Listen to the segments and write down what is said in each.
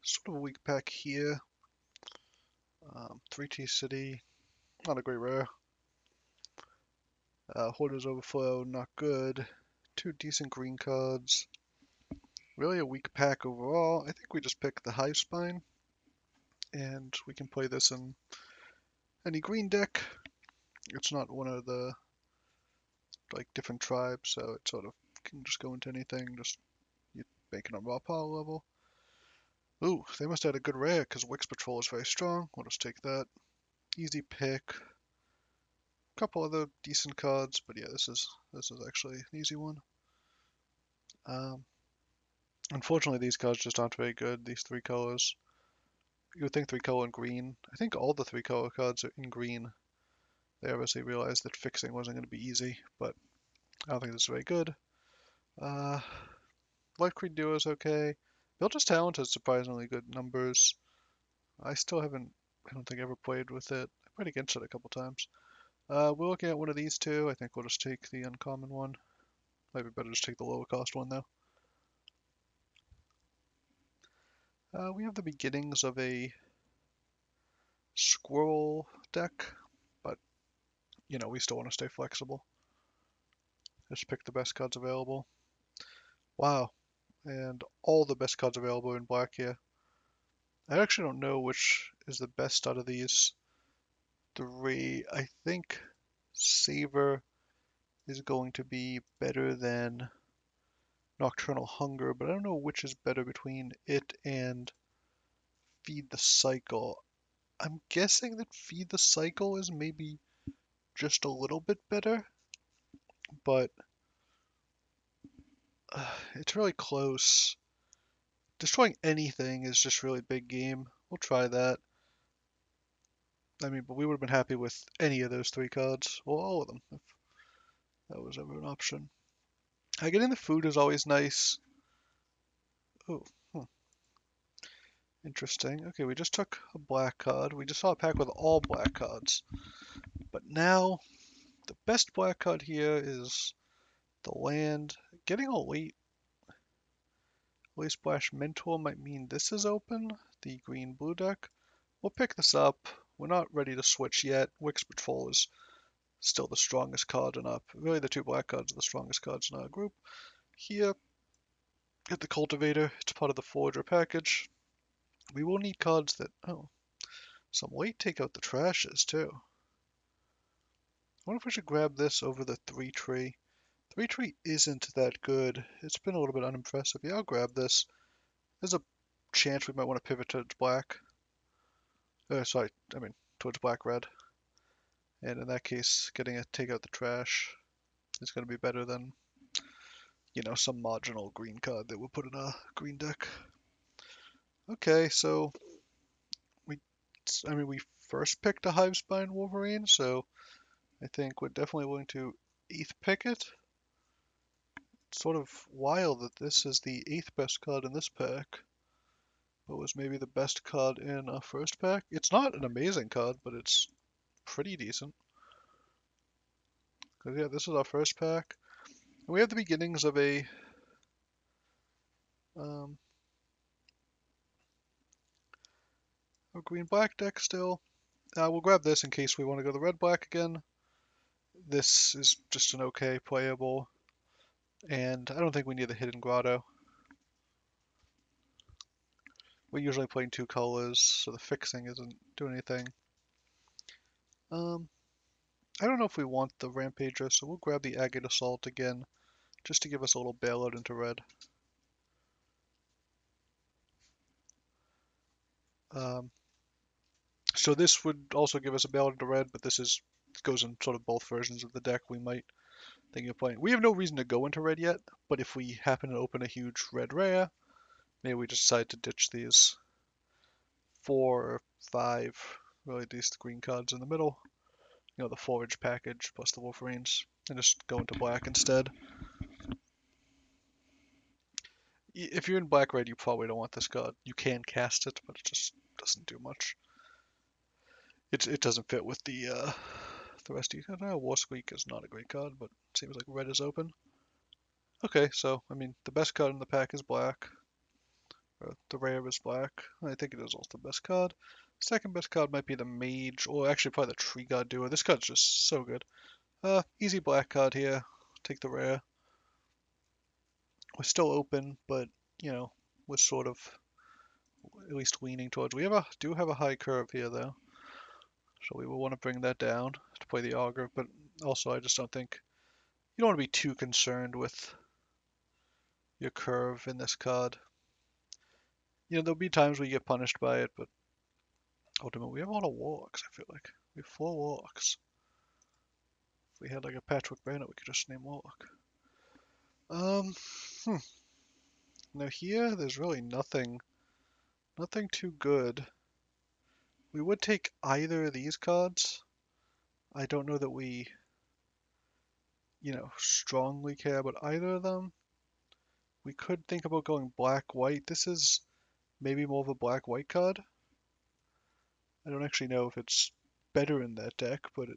Sort of a weak pack here. 3T City, not a great rare. Hoarder's Overflow, not good. Two decent green cards. Really a weak pack overall. I think we just pick the Hive Spine, and we can play this in any green deck. It's not one of the different tribes, so it sort of can just go into anything. Just you make it on raw power level. Ooh, they must have had a good rare because Wix Patrol is very strong. We'll just take that. Easy pick. Couple other decent cards, but yeah, this is actually an easy one. Um, Unfortunately, these cards just aren't very good. These three colors. You would think three color and green. I think all the three color cards are in green. They obviously realized that fixing wasn't going to be easy, but I don't think this is very good. Uh, Light Creed Duo is okay. Builder's Talent has surprisingly good numbers. I still haven't, I don't think, ever played with it. I played against it a couple times. We're looking at one of these two. I think we'll just take the uncommon one. Might be better just take the lower cost one though. We have the beginnings of a squirrel deck, but we still want to stay flexible. Just pick the best cards available. Wow, and all the best cards available in black here. I actually don't know which is the best out of these three. I think Savor is going to be better than Nocturnal Hunger, but I don't know which is better between it and Feed the Cycle. I'm guessing that Feed the Cycle is maybe just a little bit better, but it's really close. Destroying anything is just really big game. We'll try that. I mean, but we would have been happy with any of those three cards. Well, all of them, if that was ever an option. Getting the food is always nice. Oh, interesting. Okay, we just took a black card. We just saw a pack with all black cards. But now, the best black card here is the land. Getting a late Splash Mentor might mean this is open, the green-blue deck. We'll pick this up. We're not ready to switch yet. Wix Patrol is still the strongest card in our... Really, the two black cards are the strongest cards in our group. Here, get the Cultivator. It's part of the Forager package. We will need cards that... Oh, some late take out the trashes, too. I wonder if we should grab this over the 3-tree. 3-tree isn't that good. It's been a little bit unimpressive. Yeah, I'll grab this. There's a chance we might want to pivot towards black. Sorry, I mean towards black-red. And in that case, getting a take out the trash is going to be better than, some marginal green card that we'll put in a green deck. Okay, so we first picked a Hivespine Wolverine, so I think we're definitely willing to 8th pick it. It's sort of wild that this is the 8th best card in this pack, but was maybe the best card in a first pack. It's not an amazing card, but it's pretty decent. Because yeah, this is our first pack. And we have the beginnings of um, a green-black deck still. We'll grab this in case we want to go the red-black again. This is just an okay playable, and I don't think we need the Hidden Grotto. We're usually playing two colors, so the fixing isn't doing anything. I don't know if we want the Rampager, so we'll grab the Agate Assault again, just to give us a little bailout into red. So this would also give us a bailout into red, but this goes in sort of both versions of the deck we might think of playing. We have no reason to go into red yet, but if we happen to open a huge red rare, maybe we decide to ditch these 4 or 5, really these green cards in the middle, the forage package plus the Wolverines, and just go into black instead. If you're in black-red, you probably don't want this card. You can cast it, but it just doesn't do much. It doesn't fit with the rest of you. War Squeak is not a great card, but it seems like red is open. Okay, so, I mean, the best card in the pack is black. The rare is black. I think it is also the best card. Second best card might be the Mage, or actually probably the Tree God Duo. This card's just so good. Easy black card here. Take the rare. We're still open, but you know, we're sort of at least leaning towards. Do have a high curve here though, so we will want to bring that down to play the Augur. But also, I just don't think you don't want to be too concerned with your curve in this card. You know, there'll be times where you get punished by it, but ultimately we have a lot of Warlocks. I feel like we have 4 Warlocks. If we had like a Patchwork Banner, we could just name Warlock. Um, hmm. Now here, there's really nothing too good. We would take either of these cards. I don't know that we, strongly care about either of them. We could think about going black-white. This is maybe more of a black-white card. I don't actually know if it's better in that deck, but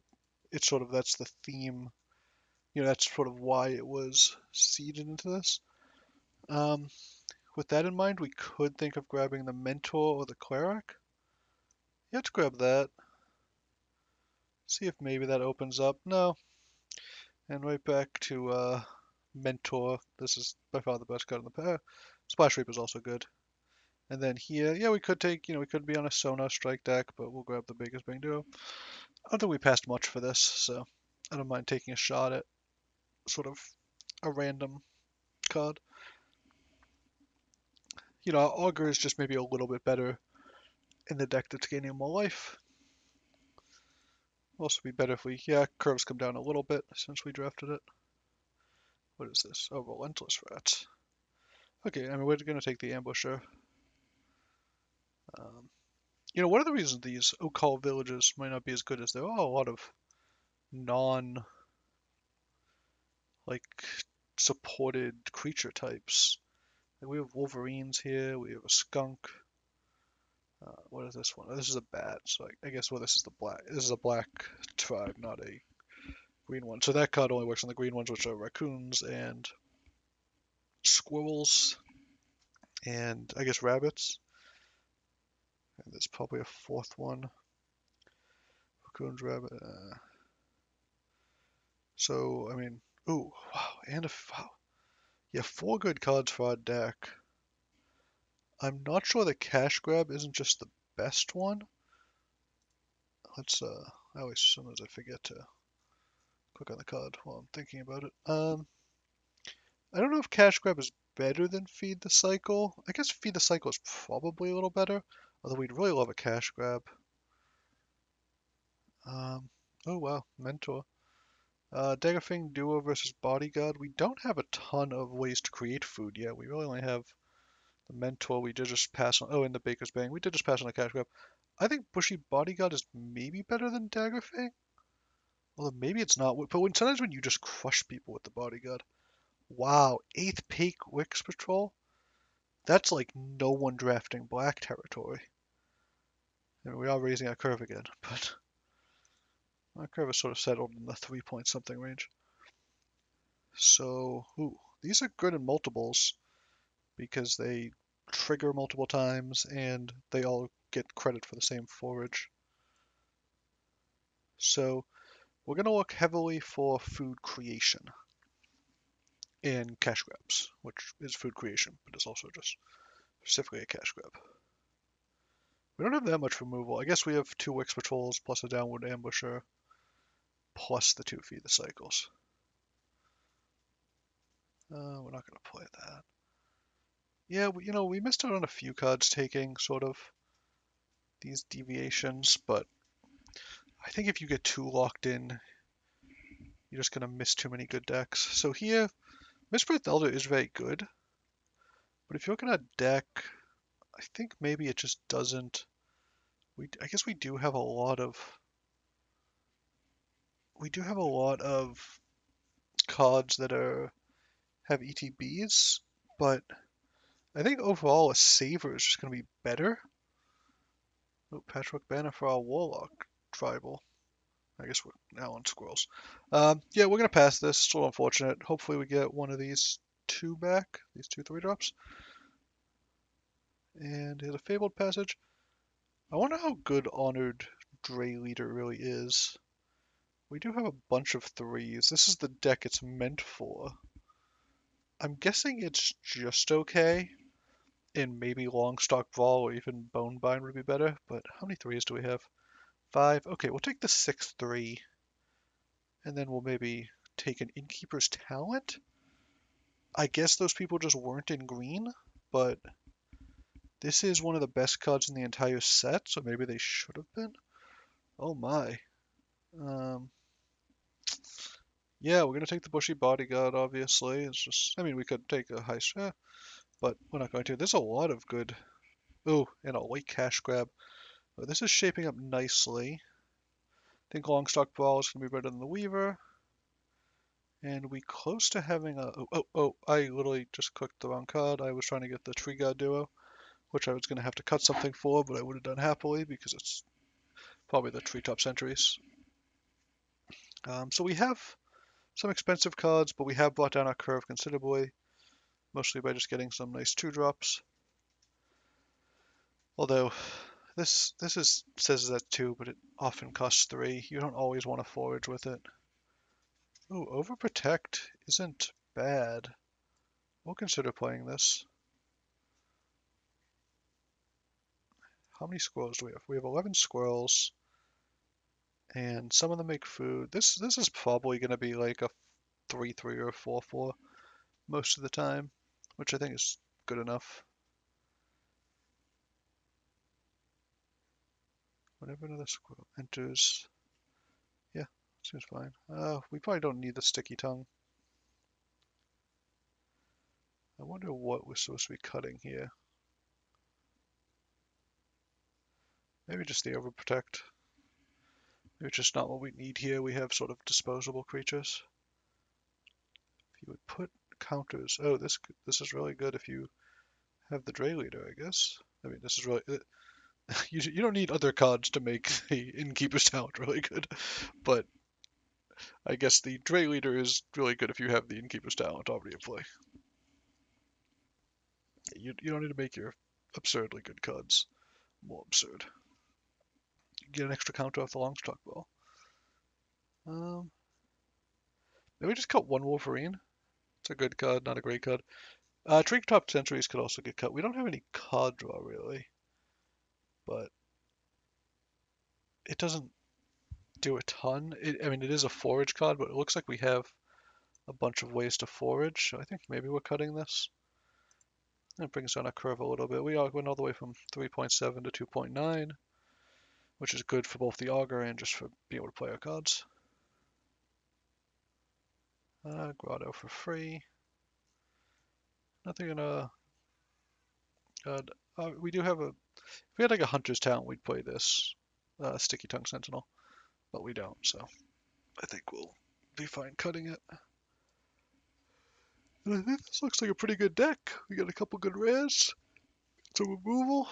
it's sort of, that's the theme. That's sort of why it was seeded into this. With that in mind, we could think of grabbing the Mentor or the Cleric. Yeah, let's grab that. See if maybe that opens up. No. And right back to Mentor. This is by far the best card in the pack. Splash Reaper is also good. And then here, yeah, we could take, we could be on a Sona strike deck, but we'll grab the biggest bang duo. I don't think we passed much for this, so I don't mind taking a shot at sort of a random card. Augur is just maybe a little bit better in the deck that's gaining more life. Will also be better if curves come down a little bit since we drafted it. What is this? Oh, Relentless Rats. Okay, I mean, we're going to take the Ambusher. One of the reasons these Occult villages might not be as good is there are a lot of non, like, supported creature types. Like, we have Wolverines here, we have a Skunk. What is this one? Oh, this is a bat, so I guess, well, this is a black tribe, not a green one. So that card only works on the green ones, which are raccoons and squirrels and I guess rabbits. And there's probably a fourth one. Raccoons, rabbit. So I mean, ooh, wow, and wow, yeah, 4 good cards for our deck. I'm not sure the cash grab isn't just the best one. Let's I always sometimes I forget to click on the card while I'm thinking about it. I don't know if cash grab is better than feed the cycle. I guess feed the cycle is probably a little better, although we'd really love a cash grab. Oh wow, mentor. Daggerfang Duo versus Bodyguard. We don't have a ton of ways to create food yet. We really only have the Mentor. We did just pass on. Oh, and the Baker's Bang. We did just pass on a cash grab. I think Bushy Bodyguard is maybe better than Daggerfang. Although maybe it's not. But sometimes when you just crush people with the Bodyguard. Wow, 8th Peak Wix Patrol? That's like no one drafting black territory. I mean, we are raising our curve again, but our curve is sort of settled in the 3 point something range. So, ooh, these are good in multiples because they trigger multiple times and they all get credit for the same forage. So we're going to look heavily for food creation in cash grabs, which is food creation, but it's also just specifically a cash grab. We don't have that much removal. I guess we have 2 Wix Patrols plus a Downward Ambusher plus the 2 Feed the Cycles. We're not going to play that. Yeah, we missed out on a few cards taking sort of these deviations, but I think if you get too locked in, you're just going to miss too many good decks. So here, Mistbreath Elder is very good, but if you're looking at a deck, I think maybe it just doesn't. I guess we do have a lot of cards that have ETBs, but I think overall a Saver is just going to be better. Oh, Patchwork Banner for our Warlock Tribal. I guess we're now on Squirrels. Yeah, we're going to pass this. It's a little unfortunate. Hopefully we get one of these 2 back. These 2 3-drops. And here's a Fabled Passage. I wonder how good Honored Dray Leader really is. We do have a bunch of threes. This is the deck it's meant for. I'm guessing it's just okay. And maybe Longstock Brawl or even Bonebind would be better. But how many threes do we have? 5. Okay, we'll take the 6-3. And then we'll maybe take an Innkeeper's Talent. I guess those people just weren't in green, but this is one of the best cards in the entire set, so maybe they should have been. Oh my. Um, yeah, we're gonna take the Bushy Bodyguard, obviously. It's just, I mean, we could take a high shot, but we're not going to. There's a lot of good. Oh, and a white cash grab. Oh, this is shaping up nicely. I think Longstock Brawl is gonna be better than the Weaver. And we close to having a. Oh, I literally just clicked the wrong card. I was trying to get the Tree God Duo, which I was going to have to cut something for, but I would have done happily because it's probably the Treetop Sentries. So we have some expensive cards, but we have brought down our curve considerably, mostly by just getting some nice 2-drops. Although this says that 2, but it often costs 3. You don't always want to forage with it. Oh, Overprotect isn't bad. We'll consider playing this. How many squirrels do we have? We have 11 squirrels, and some of them make food. This is probably going to be like a 3-3 or a 4-4 most of the time, which I think is good enough. Whenever another squirrel enters, yeah, seems fine. We probably don't need the sticky tongue. I wonder what we're supposed to be cutting here. Maybe just the overprotect. Maybe it's just not what we need here. We have sort of disposable creatures. If you would put counters, oh, this is really good if you have the Dray Leader, I guess. I mean, this is really you don't need other cards to make the Innkeeper's Talent really good, but I guess the Dray Leader is really good if you have the Innkeeper's Talent already in play. You don't need to make your absurdly good cards more absurd. You get an extra counter off the Longstock Ball. Maybe just cut one Wolverine. It's a good card, not a great card. Treetop Sentries could also get cut. We don't have any card draw really, but it doesn't do a ton. I mean, it is a forage card, but it looks like we have a bunch of ways to forage. So I think maybe we're cutting this. That brings down our curve a little bit. We went all the way from 3.7 to 2.9, which is good for both the Augur and just for being able to play our cards. Grotto for free. Nothing in a. We do have a. If we had like a Hunter's Talent, we'd play this Sticky Tongue Sentinel, but we don't, so I think we'll be fine cutting it. And I think this looks like a pretty good deck. We got a couple good rares, some removal,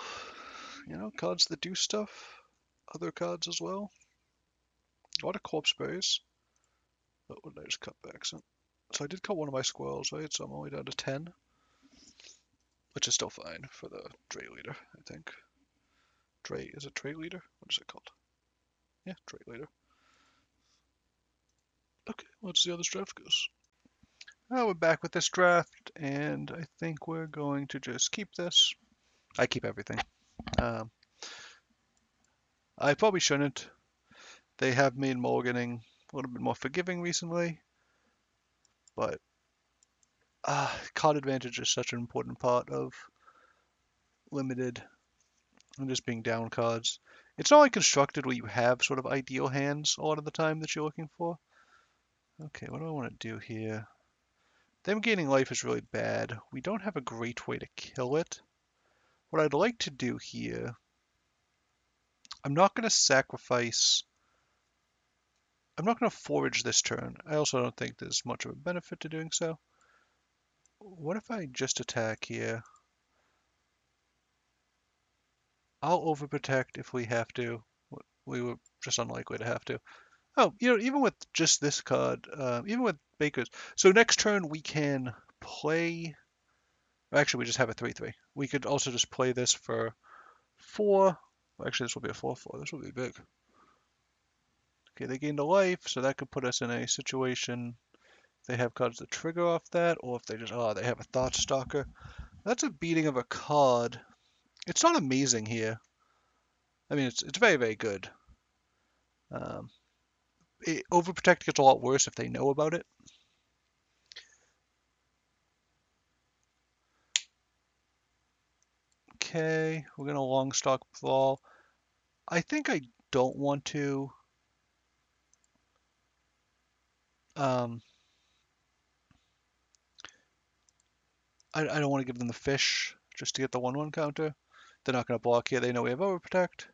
cards that do stuff, other cards as well. A lot of Corpse Berries. Oh, what did I just cut back? So I did cut one of my squirrels, right? So I'm only down to 10, which is still fine for the Dray Leader, I think. Is it Dray Leader? What is it called? Yeah, Dray Leader. Okay, let's see how this draft goes. We're back with this draft, and I think we're going to just keep this. I keep everything. Um, I probably shouldn't. They have made mulliganing a little bit more forgiving recently, but card advantage is such an important part of limited and just being down cards. It's not like constructed where you have sort of ideal hands a lot of the time that you're looking for. Okay, what do I want to do here? Them gaining life is really bad. We don't have a great way to kill it. What I'd like to do here, I'm not going to sacrifice. I'm not going to forage this turn. I also don't think there's much of a benefit to doing so. What if I just attack here? I'll overprotect if we have to. We were just unlikely to have to. Oh, even with just this card, even with Baker's. So next turn we can play. Actually, we just have a 3/3. We could also just play this for 4. Well, actually, this will be a 4/4. This will be big. Okay, they gained a life, so that could put us in a situation. They have cards that trigger off that, or if they just, they have a Thought Stalker. That's a beating of a card. It's not amazing here. I mean, it's very, very good. Um, Overprotect gets a lot worse if they know about it. Okay, we're gonna Longstalk Brawl. I think I don't want to. Um, I don't want to give them the fish just to get the 1/1 counter. They're not gonna block here. They know we have Overprotect.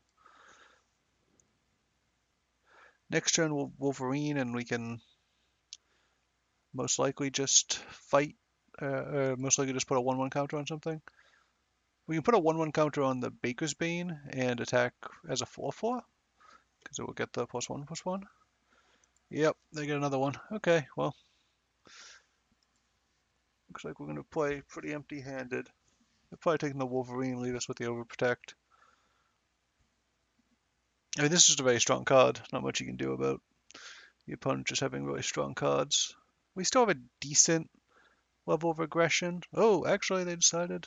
Next turn we'll Wolverine, and we can most likely just fight. Most likely just put a 1/1 counter on something. We can put a 1/1 counter on the Baker's Bane and attack as a 4/4 because it will get the +1/+1. Yep, they get another one. Okay, well, looks like we're going to play pretty empty-handed. They're probably taking the Wolverine, leave us with the Overprotect. I mean, this is a very strong card. Not much you can do about the opponent just having really strong cards. We still have a decent level of aggression. Oh, actually, they decided.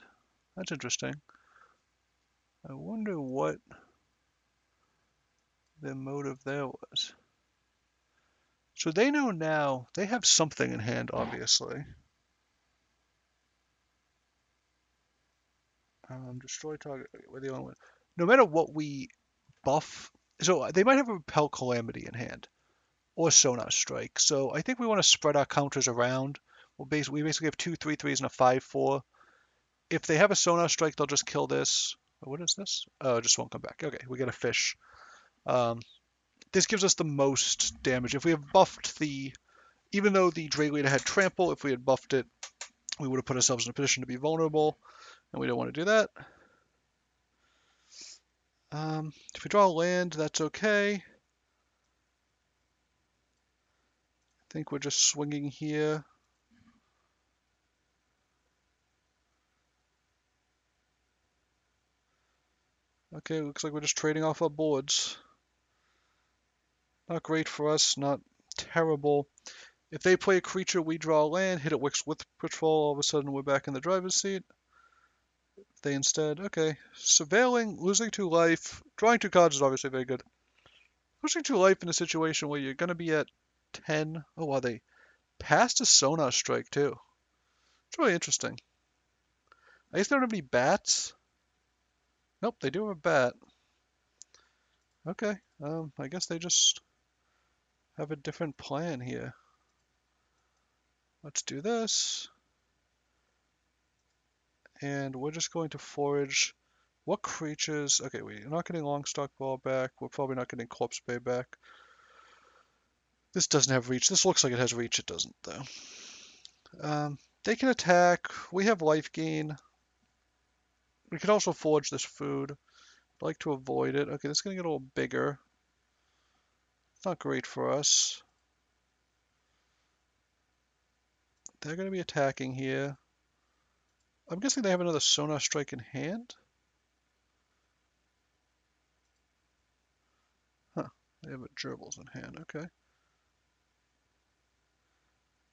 That's interesting. I wonder what their motive there was. So they know now. They have something in hand, obviously. Destroy target. We're the only one. No matter what we buff, so they might have a Repel Calamity in hand or Sonar Strike. So I think we want to spread our counters around. We basically have 2 3/3s and a 5/4. If they have a Sonar Strike, they'll just kill this. What is this? Oh, it just won't come back. Okay, we get a fish. Um, this gives us the most damage. If we have buffed even though the Dragleader had Trample, if we had buffed it, we would have put ourselves in a position to be vulnerable, and we don't want to do that. If we draw land, that's okay. I think we're just swinging here. Okay, looks like we're just trading off our boards. Not great for us, not terrible. If they play a creature, we draw land, hit it with patrol, all of a sudden we're back in the driver's seat. If they instead, okay. Surveilling, losing 2 life, drawing 2 cards is obviously very good. Losing 2 life in a situation where you're going to be at 10. Oh, wow, they passed a Sonar Strike too. It's really interesting. I guess they don't have any bats. Nope, they do have a bat. Okay, I guess they just have a different plan here. Let's do this. And we're just going to forage. What creatures? Okay, we're not getting Longstock Ball back. We're probably not getting Corpse Bay back. This doesn't have reach. This looks like it has reach. It doesn't, though. They can attack. We have life gain. We could also forge this food. I'd like to avoid it. Okay, this is going to get a little bigger. It's not great for us. They're going to be attacking here. I'm guessing they have another Sonar Strike in hand. Huh. They have a Gerbils in hand. Okay.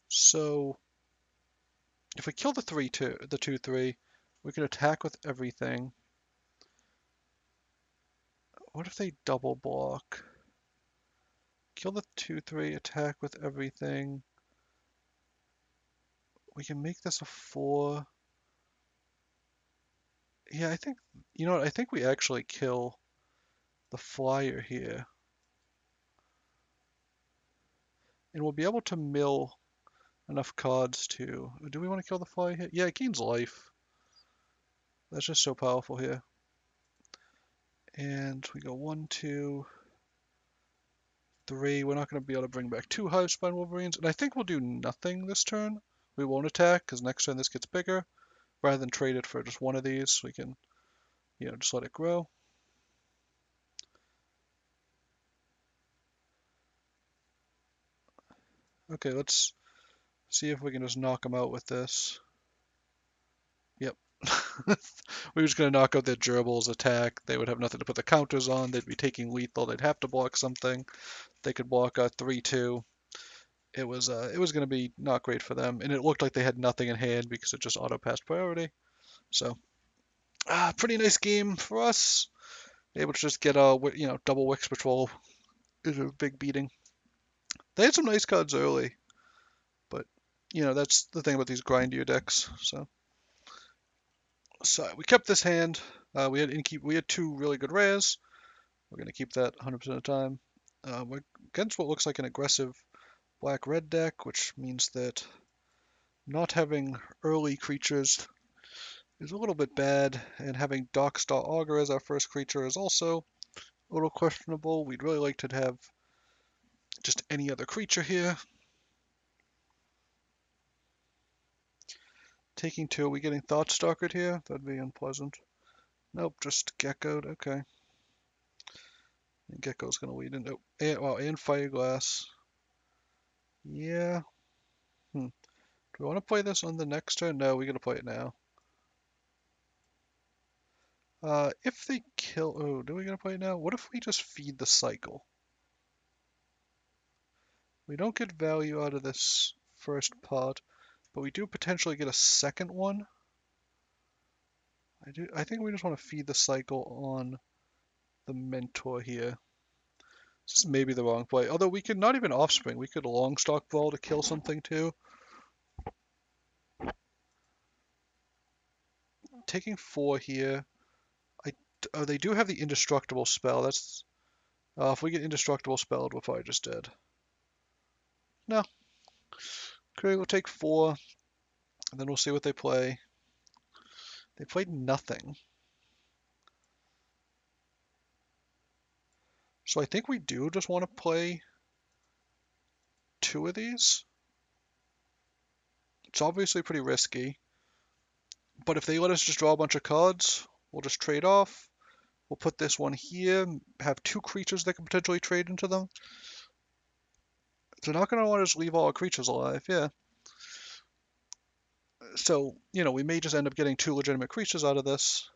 So if we kill the 2/3, we can attack with everything. What if they double block? Kill the 2/3, attack with everything. We can make this a 4. Yeah, I think, you know what, I think we actually kill the flyer here. And we'll be able to mill enough cards to... Do we want to kill the flyer here? Yeah, it gains life. That's just so powerful here. And we go 1, 2, 3. We're not going to be able to bring back 2 Hive-Spine Wolverines. And I think we'll do nothing this turn. We won't attack, because next turn this gets bigger. Rather than trade it for just one of these, we can, just let it grow. Okay, let's see if we can just knock them out with this. Yep. We were just going to knock out their gerbils attack. They would have nothing to put the counters on. They'd be taking lethal. They'd have to block something. They could block a 3-2. It was going to be not great for them, and it looked like they had nothing in hand because it just auto passed priority. So, pretty nice game for us. Able to just get a double Wix Patrol is a big beating. They had some nice cards early, but that's the thing about these grindier decks. So we kept this hand. We had two really good rares. We're gonna keep that 100% of the time. We're against what looks like an aggressive black-red deck, which means that not having early creatures is a little bit bad, and having Darkstar Augur as our first creature is also a little questionable. We'd really like to have just any other creature here. Taking two, are we getting Thoughtstalkered here? That'd be unpleasant. Nope, just Geckoed, okay. And Gecko's gonna lead into, and Fireglass. Yeah. Do we want to play this on the next turn? No, we gotta play it now. If they kill, do we gotta play it now? What if we just feed the cycle? We don't get value out of this first part, but we do potentially get a second one. I think we just want to feed the cycle on the Mentor here. This is maybe the wrong play. Although we could not even Offspring. We could Longstock Ball to kill something too. Taking 4 here. They do have the Indestructible spell. That's if we get Indestructible spelled, we're probably just dead. No. Okay, we'll take 4, and then we'll see what they play. They played nothing. So I think we do just want to play 2 of these. It's obviously pretty risky. But if they let us just draw a bunch of cards, we'll just trade off. We'll put this one here, have 2 creatures that can potentially trade into them. They're not going to want to just leave all our creatures alive, yeah. So, we may just end up getting 2 legitimate creatures out of this.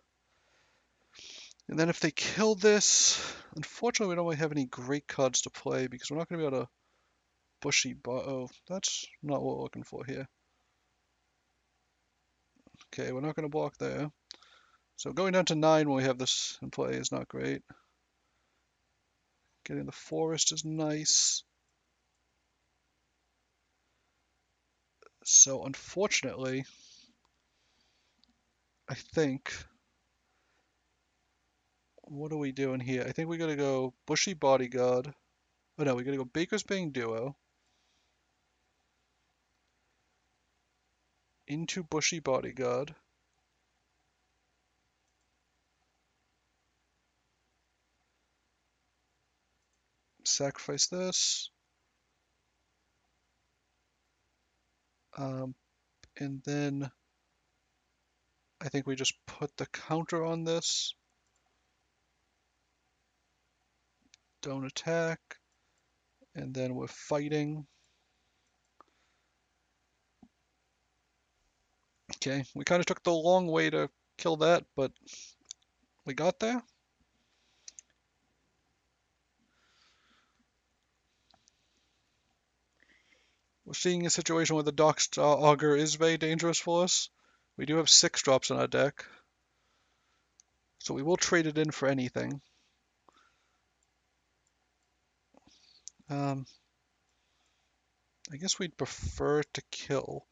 And then if they kill this, unfortunately we don't really have any great cards to play because we're not going to be able to bushy oh, that's not what we're looking for here. Okay, we're not going to block there. So going down to 9 when we have this in play is not great. Getting the forest is nice. So unfortunately, I think, what are we doing here? I think we gotta go Bushy Bodyguard. Oh no, we gotta go Baker's Bane Duo into Bushy Bodyguard. Sacrifice this. And then I think we just put the counter on this. Don't attack. And then we're fighting. Okay, we kind of took the long way to kill that, but we got there. We're seeing a situation where the Darkstar Augur is very dangerous for us. We do have 6 drops on our deck, so we will trade it in for anything. I guess we'd prefer to kill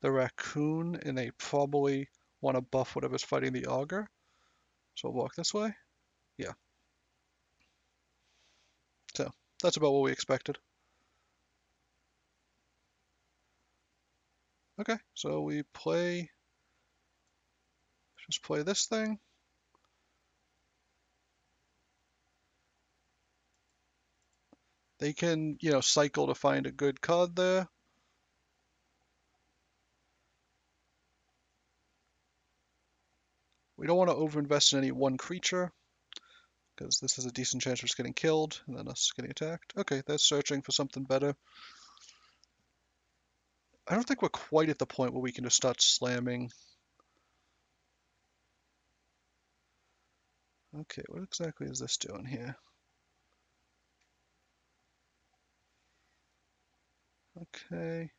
the raccoon, and they probably want to buff whatever's fighting the augur. So we'll walk this way. Yeah. So that's about what we expected. Okay, so we just play this thing. They can, cycle to find a good card there. We don't want to overinvest in any one creature, because this has a decent chance of us getting killed, and then us getting attacked. Okay, they're searching for something better. I don't think we're quite at the point where we can just start slamming. Okay, what exactly is this doing here? Okay,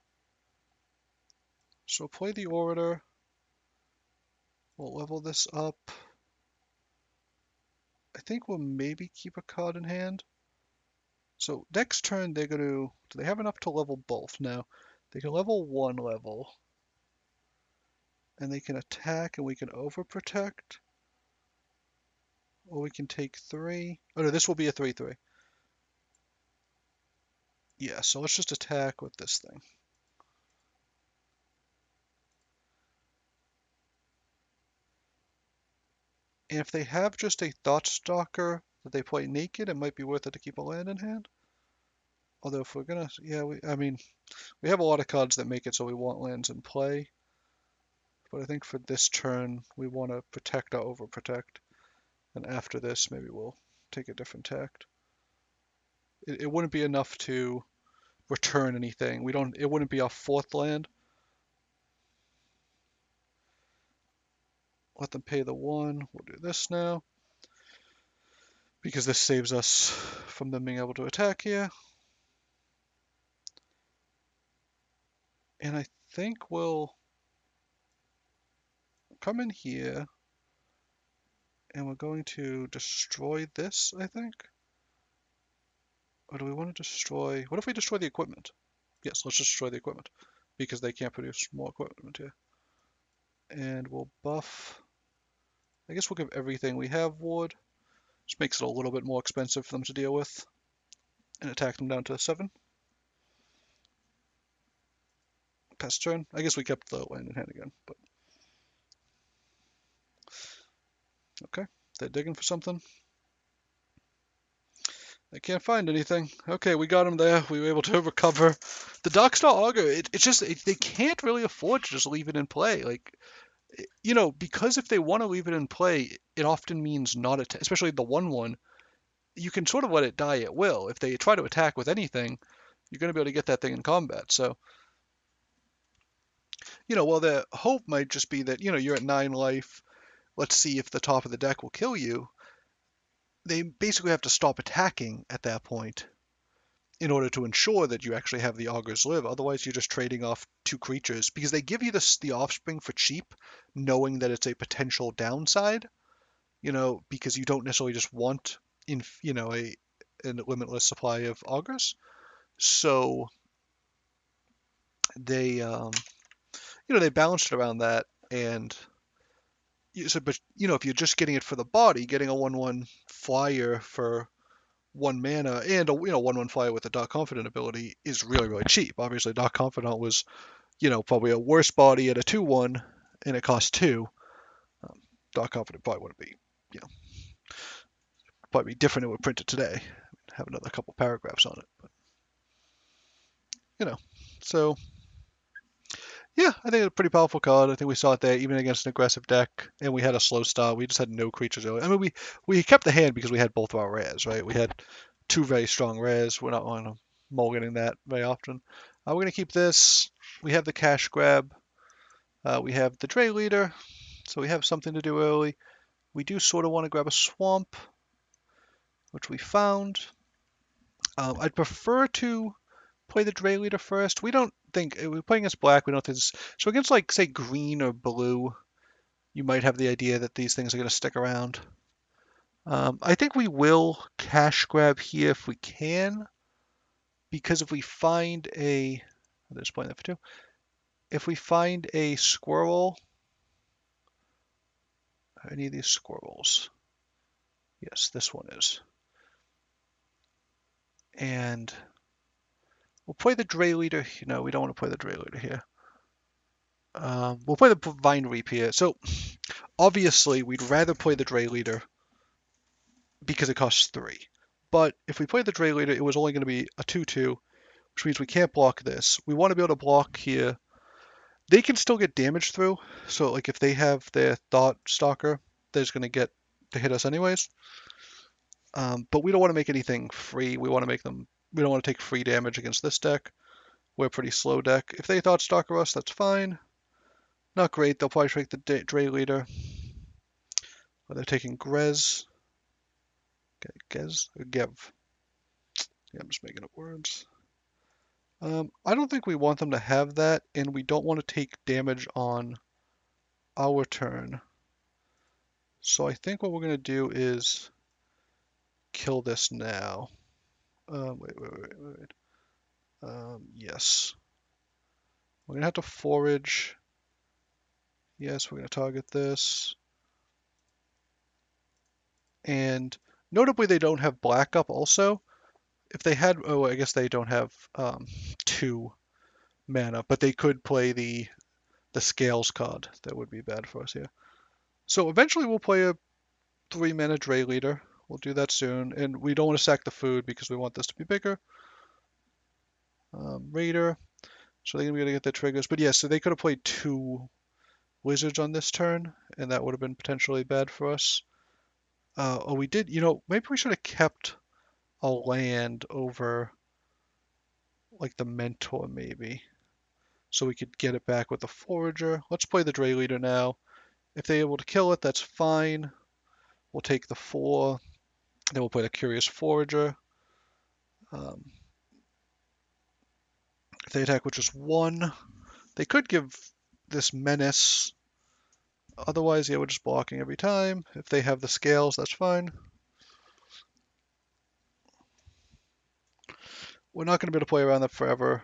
so play the orator. We'll level this up. I think we'll maybe keep a card in hand. So next turn they're going to, do they have enough to level both? No. They can level one level, and they can attack and we can overprotect, or we can take three. Oh no, this will be a 3/3. Yeah, so let's just attack with this thing. And if they have just a Thought Stalker that they play naked, it might be worth it to keep a land in hand. Although if we're gonna, yeah, I mean, we have a lot of cards that make it so we want lands in play. But I think for this turn, we want to protect or overprotect. And after this, maybe we'll take a different tact. It wouldn't be enough to return anything. We don't. It wouldn't be our fourth land. Let them pay the one. We'll do this now because this saves us from them being able to attack here. And I think we'll come in here and we're going to destroy this, I think. Or do we want to destroy... What if we destroy the equipment? Yes, let's just destroy the equipment because they can't produce more equipment here. And we'll buff... I guess we'll give everything we have wood. Just makes it a little bit more expensive for them to deal with. And attack them down to 7. Pass turn. I guess we kept the land in hand again, but... Okay, they're digging for something. They can't find anything. Okay, we got him there. We were able to recover. The Darkstar Augur, it's just, they can't really afford to just leave it in play. Like, because if they want to leave it in play, it often means not attack, especially the 1/1. You can sort of let it die at will. If they try to attack with anything, you're going to be able to get that thing in combat. So, well, the hope might just be that, you're at 9 life. Let's see if the top of the deck will kill you. They basically have to stop attacking at that point in order to ensure that you actually have the augurs live. Otherwise, you're just trading off 2 creatures because they give you the offspring for cheap, knowing that it's a potential downside. Because you don't necessarily just want a limitless supply of augurs. So they balanced it around that, and but if you're just getting it for the body, getting a 1/1 flyer for 1 mana and a 1/1 flyer with a Dark Confidant ability is really really cheap. Obviously, Dark Confidant was probably a worse body at a 2/1, and it cost 2. Dark Confidant probably wouldn't be, you know, probably be different. It would print it today, have another couple paragraphs on it, but you know, so yeah, I think it's a pretty powerful card. I think we saw it there even against an aggressive deck, and we had a slow start. We just had no creatures early. I mean, we kept the hand because we had both of our rares, right? We had 2 very strong rares. We're not on a mulliganing that very often. We're going to keep this. We have the cash grab. We have the Dray Leader, so we have something to do early. We do sort of want to grab a Swamp, which we found. I'd prefer to play the Dray Leader first. We don't think we're playing against black. We don't think so against like say green or blue. You might have the idea that these things are going to stick around. I think we will cash grab here if we can, because if we find I'm just playing that for 2. If we find a squirrel, any of these squirrels, yes, this one is, and we'll play the Dray Leader. No, we don't want to play the Dray Leader here. We'll play the Vine Reap here. So obviously, we'd rather play the Dray Leader because it costs 3. But if we play the Dray Leader, it was only going to be a 2/2, which means we can't block this. We want to be able to block here. They can still get damage through. So like if they have their Thought Stalker, they're just going to get to hit us anyways. But we don't want to make anything free. We want to make them. We don't want to take free damage against this deck. We're a pretty slow deck. If they Thought Stalker us, that's fine. Not great. They'll probably take the Dray Leader. They're taking Grez. Gez or Gev. Yeah, I'm just making up words. I don't think we want them to have that, and we don't want to take damage on our turn. So I think what we're going to do is kill this now. Wait. Yes. We're going to have to forage. Yes, we're going to target this. And notably, they don't have black up also. If they had, oh, I guess they don't have 2 mana, but they could play the Scales card. That would be bad for us here. So eventually we'll play a 3 mana Dray Leader. We'll do that soon. And we don't want to sack the food because we want this to be bigger. Raider. So they're going to be able to get their triggers. But yeah, so they could have played 2 Wizards on this turn, and that would have been potentially bad for us. Oh, we did, maybe we should have kept a land over like the Mentor maybe. So we could get it back with the Forager. Let's play the Dray Leader now. If they're able to kill it, that's fine. We'll take the 4. Then we'll play the Curious Forager. If they attack with just 1, they could give this Menace. Otherwise, yeah, we're just blocking every time. If they have the Scales, that's fine. We're not going to be able to play around that forever.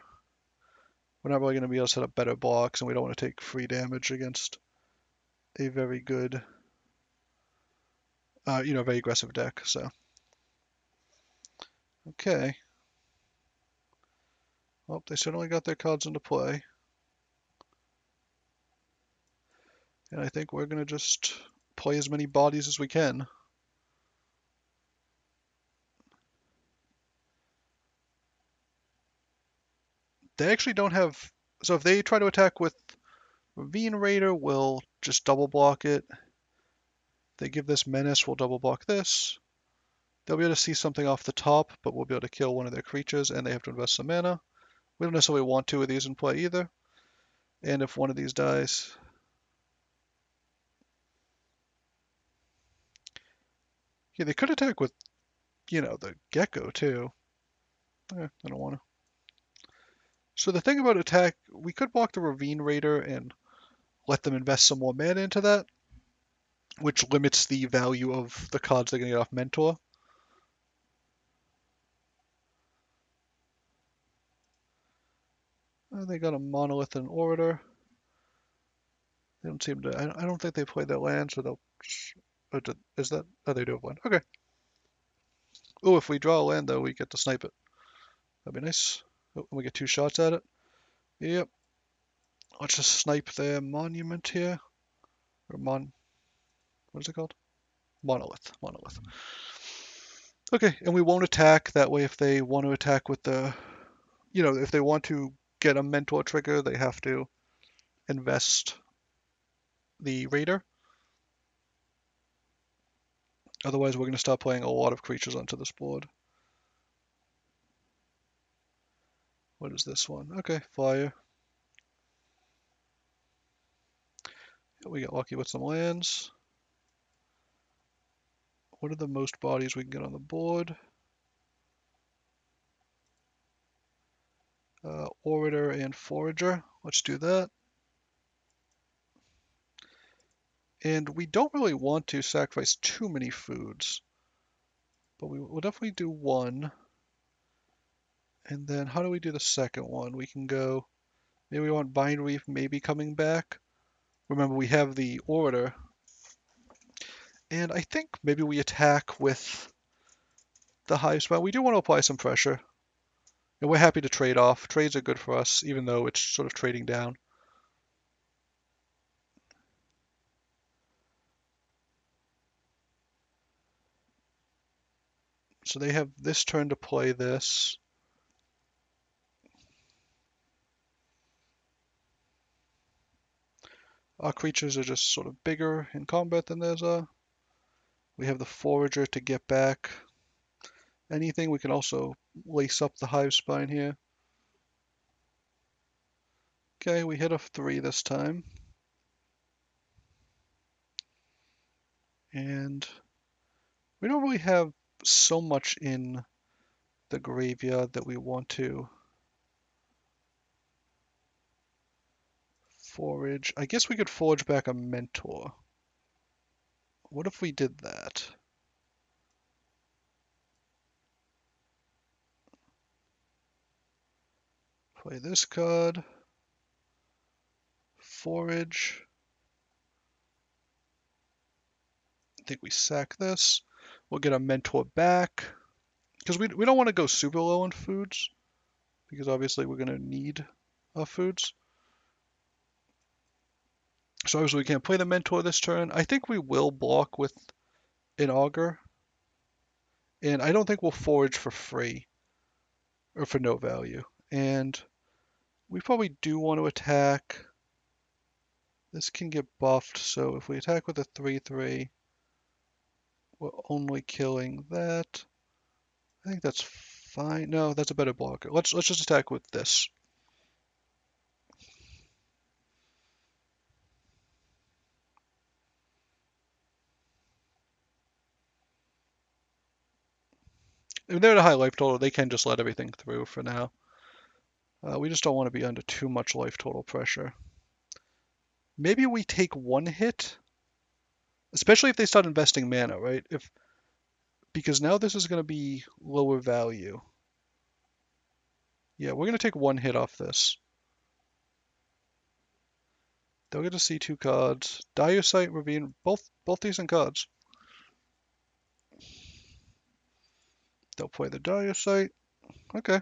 We're not really going to be able to set up better blocks, and we don't want to take free damage against a very good, very aggressive deck. So, okay. Well, they certainly got their cards into play. And I think we're going to just play as many bodies as we can. They actually don't have... So if they try to attack with Ravine Raider, we'll just double block it. They give this Menace, we'll double block this. They'll be able to see something off the top, but we'll be able to kill one of their creatures, and they have to invest some mana. We don't necessarily want 2 of these in play either. And if one of these dies... Yeah, they could attack with, the Gecko too. I don't want to. So the thing about attack, we could block the Ravine Raider and let them invest some more mana into that, which limits the value of the cards they're going to get off Mentor. They got a Monolith and Orator. They don't seem to... I don't think they played that land, so they'll... Is that... Oh, they do have land. Okay. Oh, if we draw a land, though, we get to snipe it. That'd be nice. Oh, we get 2 shots at it. Yep. Let's just snipe their Monument here. Or What is it called? Monolith. Okay, and we won't attack. That way, if they want to attack with the... if they want to get a Mentor trigger, they have to invest the Raider. Otherwise, we're going to start playing a lot of creatures onto this board. What is this one? Okay, Flyer. We got lucky with some lands. What are the most bodies we can get on the board? Orator and Forager. Let's do that. And we don't really want to sacrifice too many foods, but we will definitely do 1. And then how do we do the second one? We can go, maybe we want Bind Reef maybe coming back. Remember, we have the Orator. And I think maybe we attack with the Hive Spell. We do want to apply some pressure. And we're happy to trade off. Trades are good for us, even though it's sort of trading down. So they have this turn to play this. Our creatures are just sort of bigger in combat than theirs are. We have the Forager to get back anything. We can also lace up the Hive Spine here. Okay, we hit a 3 this time. And we don't really have so much in the graveyard that we want to forage. I guess we could forge back a mentor. What if we did that? Play this card. Forage. I think we sack this. We'll get a mentor back. Because we don't want to go super low on foods. Because obviously we're going to need our foods. So obviously we can't play the mentor this turn. I think we will block with an augur. And I don't think we'll forage for free. Or for no value. And we probably do want to attack. This can get buffed, so if we attack with a 3/3, we're only killing that. I think that's fine. No, that's a better blocker. Let's just attack with this. If they're at a high life total, they can just let everything through for now. We just don't want to be under too much life total pressure. Maybe we take one hit, especially if they start investing mana, right? Because now this is going to be lower value. Yeah, we're going to take one hit off this. They'll get to see 2 cards. Dire Sight, Ravine, both decent cards. They'll play the Dire Sight. Okay.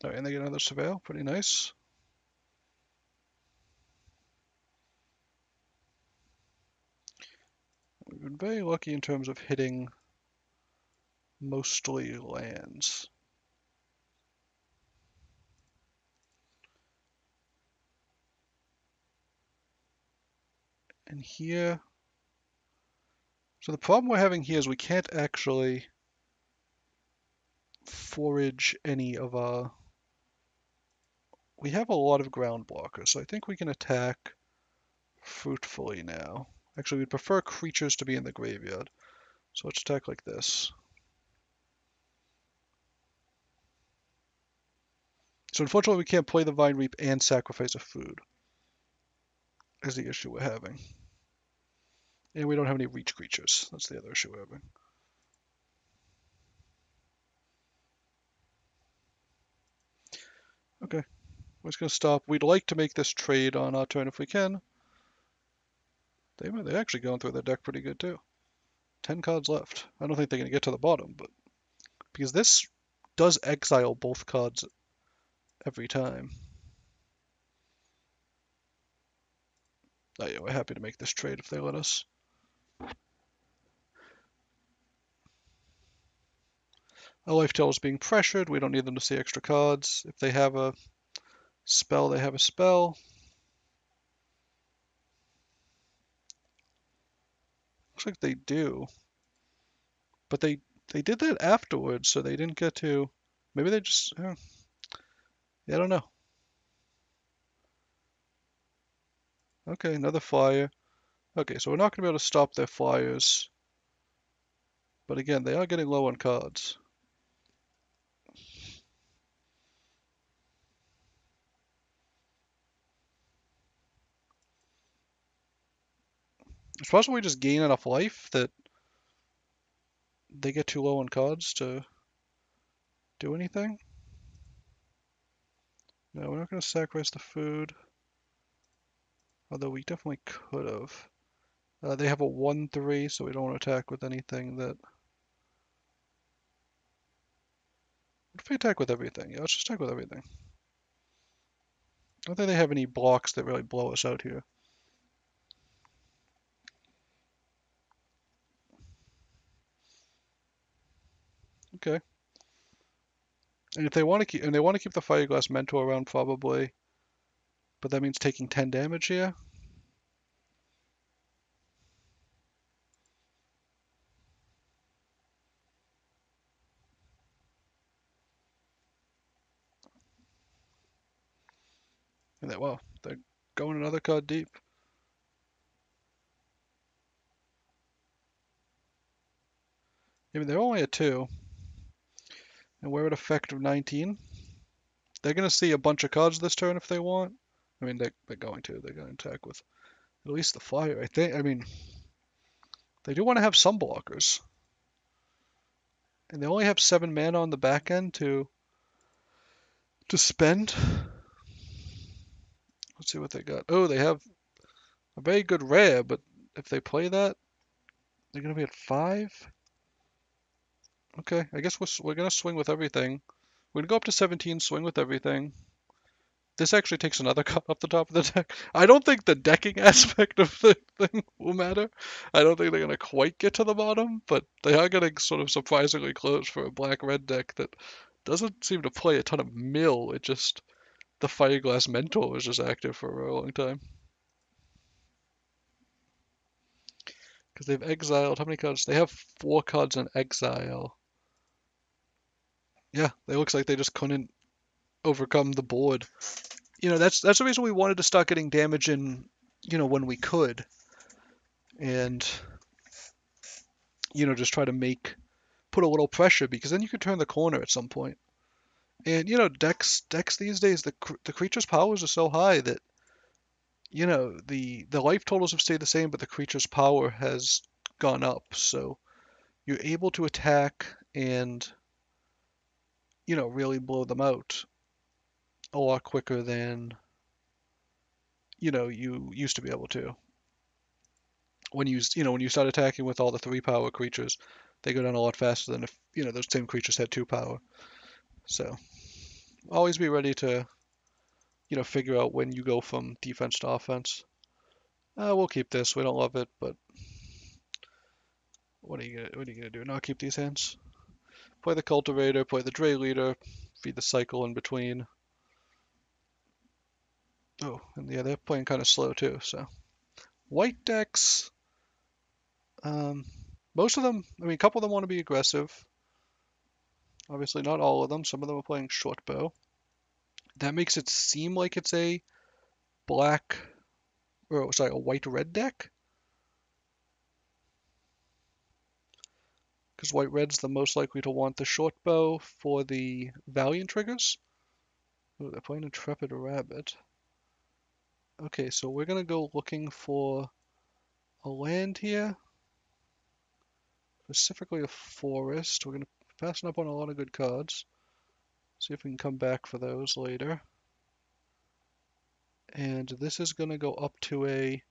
All right, and they get another Surveil. Pretty nice. We've been very lucky in terms of hitting mostly lands. And here, so the problem we're having here is we can't actually forage any of our, we have a lot of ground blockers, so I think we can attack fruitfully now. Actually, we'd prefer creatures to be in the graveyard, so let's attack like this. So unfortunately we can't play the Vine Reap and sacrifice a food, is the issue we're having. And we don't have any reach creatures, that's the other issue we're having. Okay, we're just going to stop. We'd like to make this trade on our turn if we can. They're actually going through their deck pretty good too. 10 cards left. I don't think they're going to get to the bottom, but because this does exile both cards every time. Oh yeah, we're happy to make this trade if they let us. Our life total is being pressured. We don't need them to see extra cards. If they have a spell, they have a spell. Looks like they do. But they did that afterwards, so they didn't get to. Maybe they just. Yeah, I don't know. Okay, another flyer. Okay, so we're not going to be able to stop their flyers. But again, they are getting low on cards. It's possible we just gain enough life that they get too low on cards to do anything. No, we're not going to sacrifice the food. Although we definitely could have. They have a 1/3, so we don't want to attack with anything that. What if we attack with everything? Yeah, let's just attack with everything. I don't think they have any blocks that really blow us out here. Okay. And if they want to keep, the Fireglass Mentor around probably, but that means taking 10 damage here. And that, wow, they're going another card deep. I mean, they're only at 2, and we're at effective 19. They're going to see a bunch of cards this turn if they want. I mean, they're going to. They're going to attack with at least the fire, I think. I mean, they do want to have some blockers. And they only have 7 mana on the back end to spend. Let's see what they got. Oh, they have a very good rare, but if they play that, they're going to be at 5. Okay, I guess we're going to swing with everything. We're going to go up to 17, swing with everything. This actually takes another cut off the top of the deck. I don't think the decking aspect of the thing will matter. I don't think they're going to quite get to the bottom, but they are getting sort of surprisingly close for a black-red deck that doesn't seem to play a ton of mill. It just, the Fireglass Mentor was just active for a very long time. Because they've exiled, how many cards? They have 4 cards in exile. Yeah, it looks like they just couldn't overcome the board. You know, that's the reason we wanted to start getting damage in, when we could. And, just try to put a little pressure, because then you could turn the corner at some point. And, decks these days, the creature's powers are so high that, the life totals have stayed the same, but the creature's power has gone up. So you're able to attack and, really blow them out a lot quicker than, you used to be able to. When you start attacking with all the 3 power creatures, they go down a lot faster than if, those same creatures had 2 power. So always be ready to, figure out when you go from defense to offense. We'll keep this. We don't love it, but what are you gonna do? Not keep these hands? Play the cultivator, play the Dray leader, feed the cycle in between. Oh, and yeah, they're playing kind of slow too. So white decks, um, most of them. I mean, a couple of them want to be aggressive. Obviously, not all of them. Some of them are playing short bow. That makes it seem like it's a black, or sorry, a white-red deck. Because white-red's the most likely to want the short bow for the Valiant triggers. Oh, they're playing Intrepid Rabbit. Okay, so we're gonna go looking for a land here. Specifically a forest. We're gonna passing up on a lot of good cards. See if we can come back for those later. And this is gonna go up to we're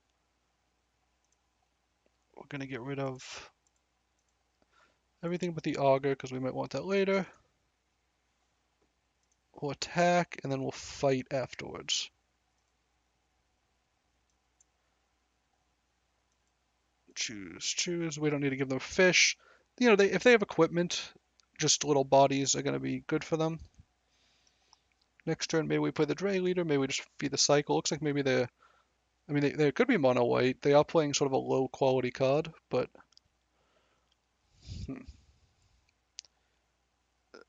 gonna get rid of everything but the auger because we might want that later. We'll attack and then we'll fight afterwards. Choose. We don't need to give them fish. If they have equipment, just little bodies are going to be good for them. Next turn, maybe we play the Dray leader. Maybe we just feed the cycle. Looks like maybe they could be mono white. They are playing sort of a low quality card, but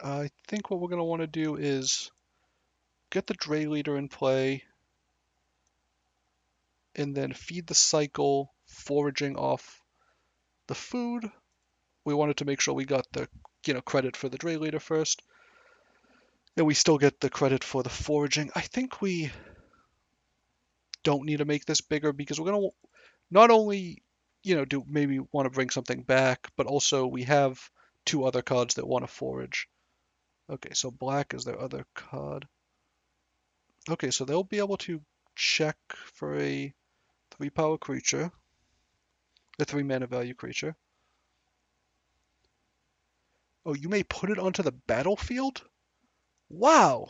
I think what we're going to want to do is get the Dray leader in play and then feed the cycle, foraging off the food. We wanted to make sure we got the credit for the Dray leader first. And we still get the credit for the foraging. I think we don't need to make this bigger because we're going to not only, do maybe want to bring something back, but also we have 2 other cards that want to forage. Okay, so black is their other card. Okay, so they'll be able to check for a 3 power creature, a 3 mana value creature. Oh, you may put it onto the battlefield? Wow!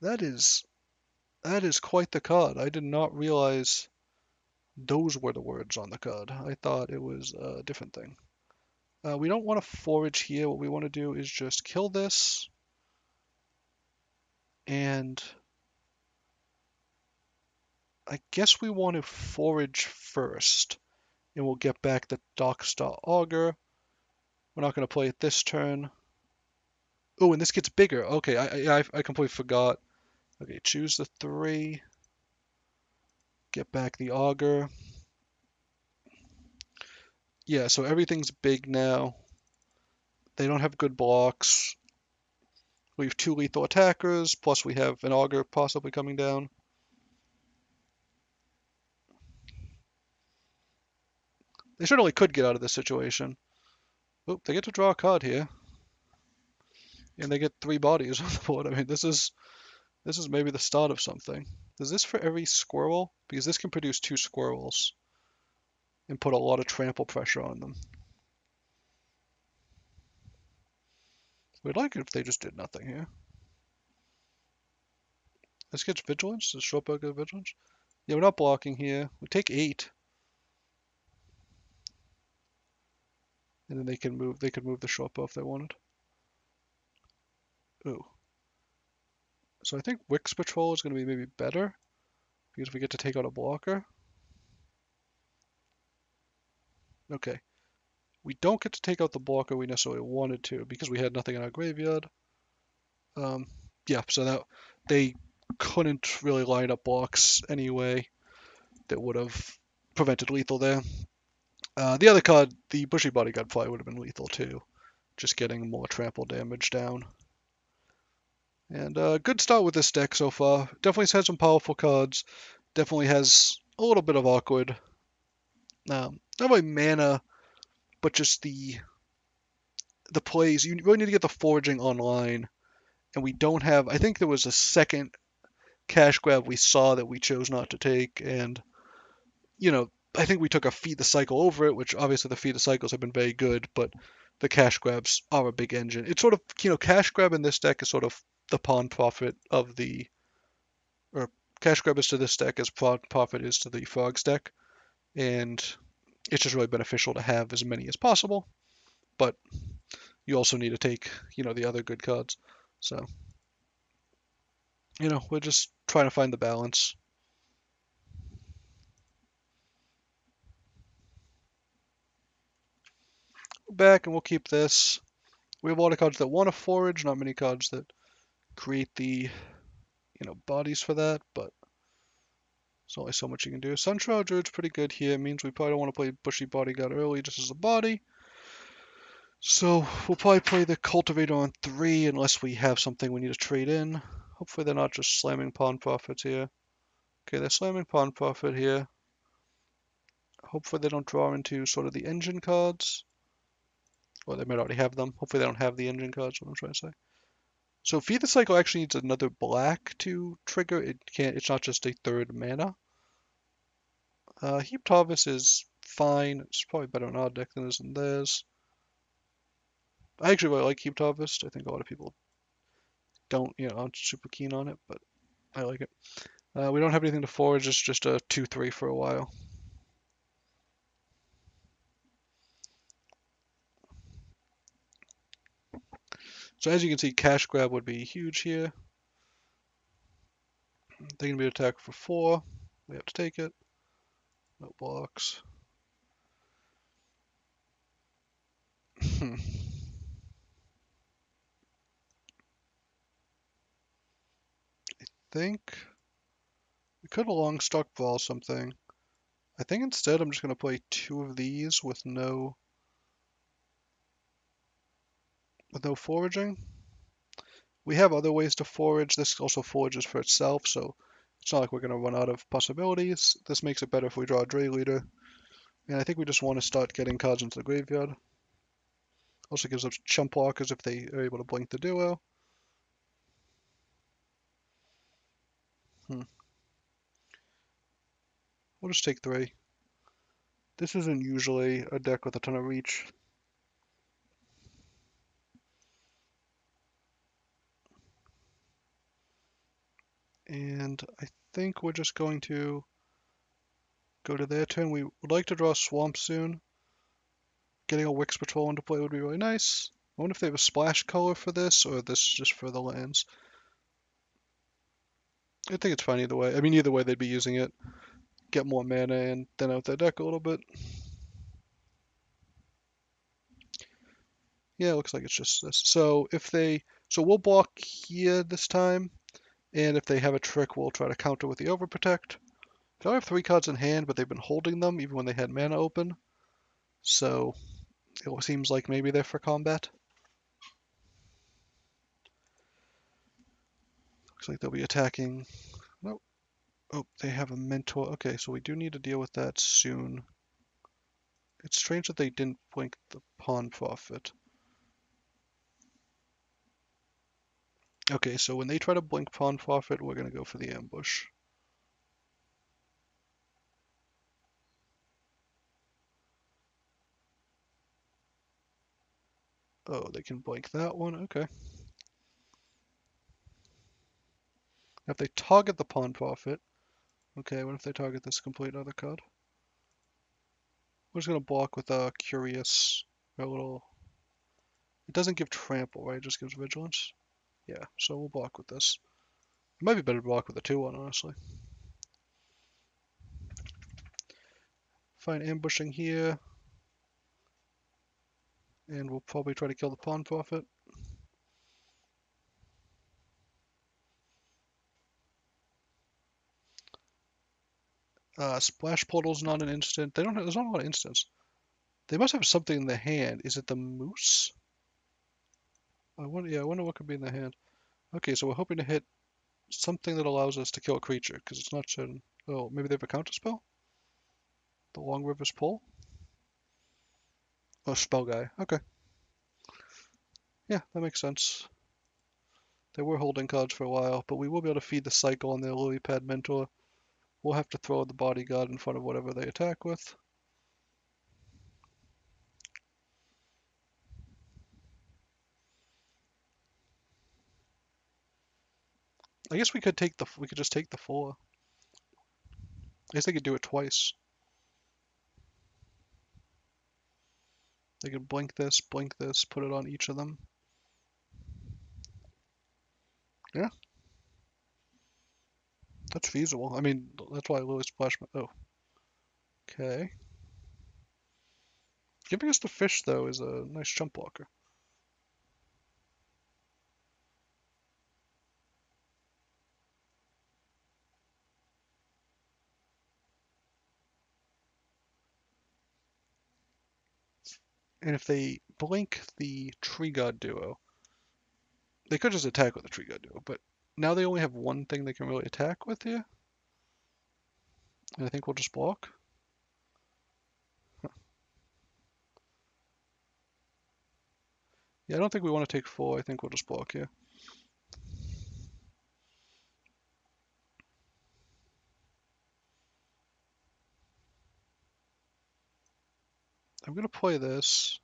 That is quite the card. I did not realize those were the words on the card. I thought it was a different thing. We don't want to forage here. What we want to do is just kill this. And I guess we want to forage first. And we'll get back the Dockstar Auger. We're not going to play it this turn. Oh, and this gets bigger. Okay, I completely forgot Okay, choose the 3. Get back the auger. Yeah, so everything's big now. They don't have good blocks. We have 2 lethal attackers, plus we have an auger possibly coming down. They certainly could get out of this situation. Oop, they get to draw a card here. And they get 3 bodies on the board. I mean, this is maybe the start of something. Is this for every squirrel? Because this can produce 2 squirrels and put a lot of trample pressure on them. We'd like it if they just did nothing here. This gets vigilance. Does short bow get vigilance? Yeah, we're not blocking here. We take 8. And then they can move. They could move the short bow if they wanted. Ooh. So I think Wix Patrol is going to be maybe better because we get to take out a blocker. Okay. We don't get to take out the blocker we necessarily wanted to because we had nothing in our graveyard. Yeah, so that they couldn't really line up blocks anyway that would have prevented lethal there. The other card, the Bushy Bodyguard, probably would have been lethal too, just getting more trample damage down. And good start with this deck so far. Definitely has had some powerful cards. Definitely has a little bit of awkward, not really mana, but just the plays. You really need to get the foraging online, and we don't have. I think there was a second cash grab we saw that we chose not to take, and I think we took a feed the cycle over it, which obviously the feed the cycles have been very good, but the cash grabs are a big engine. It's sort of, cash grab in this deck is sort of the pawn profit of the, or cash grab is to this deck as pawn profit is to the frogs deck, and it's just really beneficial to have as many as possible, but you also need to take, the other good cards. So, we're just trying to find the balance. Back and we'll keep this. We have a lot of cards that want to forage, not many cards that create the, bodies for that, but there's only so much you can do. Sunshroud Druid's pretty good here. It means we probably don't want to play Bushy Bodyguard early just as a body. So we'll probably play the Cultivator on 3 unless we have something we need to trade in. Hopefully they're not just slamming Pawn Profits here. Okay, they're slamming Pawn Profit here. Hopefully they don't draw into sort of the engine cards. Or they might already have them. Hopefully they don't have the engine cards, what I'm trying to say. So Feed the Cycle actually needs another black to trigger. It's not just a 3rd mana. Heaped Harvest is fine. It's probably better on our deck than it is in theirs. I actually really like Heaped Harvest. I think a lot of people don't, aren't super keen on it, but I like it. We don't have anything to forage. It's just a 2/3 for a while. So as you can see, Cash Grab would be huge here. They can be attacked for 4. We have to take it. No blocks. I think we could have long stockpile something. I think instead I'm just going to play 2 of these with no foraging. We have other ways to forage. This also forages for itself, so it's not like we're going to run out of possibilities. This makes it better if we draw a Dray Leader. And I think we just want to start getting cards into the graveyard. Also gives us chump blockers if they are able to blink the duo. We'll just take 3. This isn't usually a deck with a ton of reach. And I think we're just going to go to their turn. We would like to draw Swamp soon. Getting a Wix Patrol into play would be really nice. I wonder if they have a splash color for this, or this is just for the lands. I think it's fine either way. I mean, either way they'd be using it. Get more mana and thin out their deck a little bit. Yeah, it looks like it's just this. So we'll block here this time, And if they have a trick, we'll try to counter with the Overprotect. They only have 3 cards in hand, but they've been holding them even when they had mana open. So it seems like maybe they're for combat. Looks like they'll be attacking. Nope. Oh, they have a mentor. Okay, so we do need to deal with that soon. It's strange that they didn't blink the Pawn Prophet. Okay, so when they try to blink Pawn Prophet, we're going to go for the ambush. Oh, they can blink that one. Okay. If they target the Pawn Prophet, okay, what if they target this complete other card? We're just going to block with a Curious, a little... It doesn't give Trample, right? It just gives Vigilance. Yeah, so we'll block with this. It might be better to block with a 2-1, honestly. Fine, ambushing here. And we'll probably try to kill the Pawn Prophet. Splash Portal's not an instant. They don't have, there's not a lot of instants. They must have something in the hand. Is it the Moose? Yeah, I wonder what could be in the hand. Okay, so we're hoping to hit something that allows us to kill a creature, because it's not certain. Oh, maybe they have a counter spell? The Long River's Pull? Oh, spell guy. Okay. Yeah, that makes sense. They were holding cards for a while, but we will be able to feed the cycle on their Lily Pad Mentor. We'll have to throw the bodyguard in front of whatever they attack with. I guess we could just take the 4. I guess they could do it twice. They could blink this, put it on each of them. Yeah, that's feasible. I mean, that's why Lily Splash. Oh, okay. Giving us the fish though is a nice jump blocker. And if they blink the Tree God duo, they could just attack with the Tree God duo, but now they only have one thing they can really attack with here. And I think we'll just block. Yeah, I don't think we want to take 4. I think we'll just block here. I'm going to play this.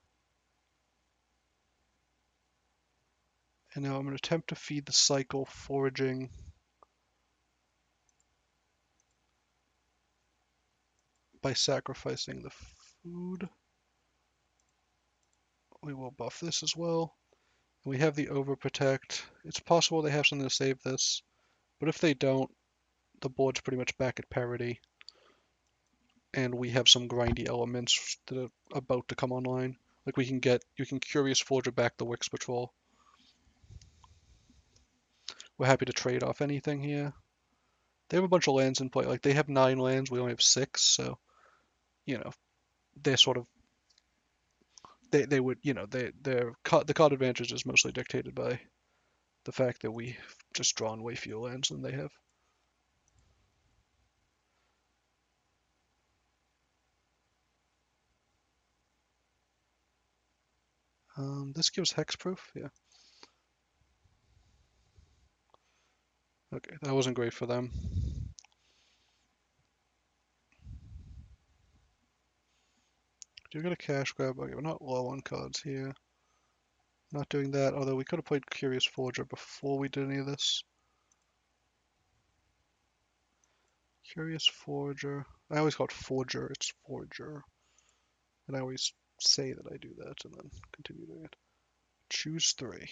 And now I'm going to attempt to feed the cycle foraging. By sacrificing the food. We will buff this as well. We have the Overprotect. It's possible they have something to save this. But if they don't, the board's pretty much back at parity. And we have some grindy elements that are about to come online. Like you can Curious Forger back the Wix Patrol. We're happy to trade off anything here. They have a bunch of lands in play. Like they have 9 lands, we only have 6, so you know, they're sort of they would the card advantage is mostly dictated by the fact that we've just drawn way fewer lands than they have. This gives hexproof, yeah. Okay, that wasn't great for them. Do get a cash grab? Okay, we're not low on cards here. Not doing that, although we could have played Curious Forger before we did any of this. Curious Forger. I always call it Forger, it's Forger. And I always say that I do that and then continue doing it. Choose 3.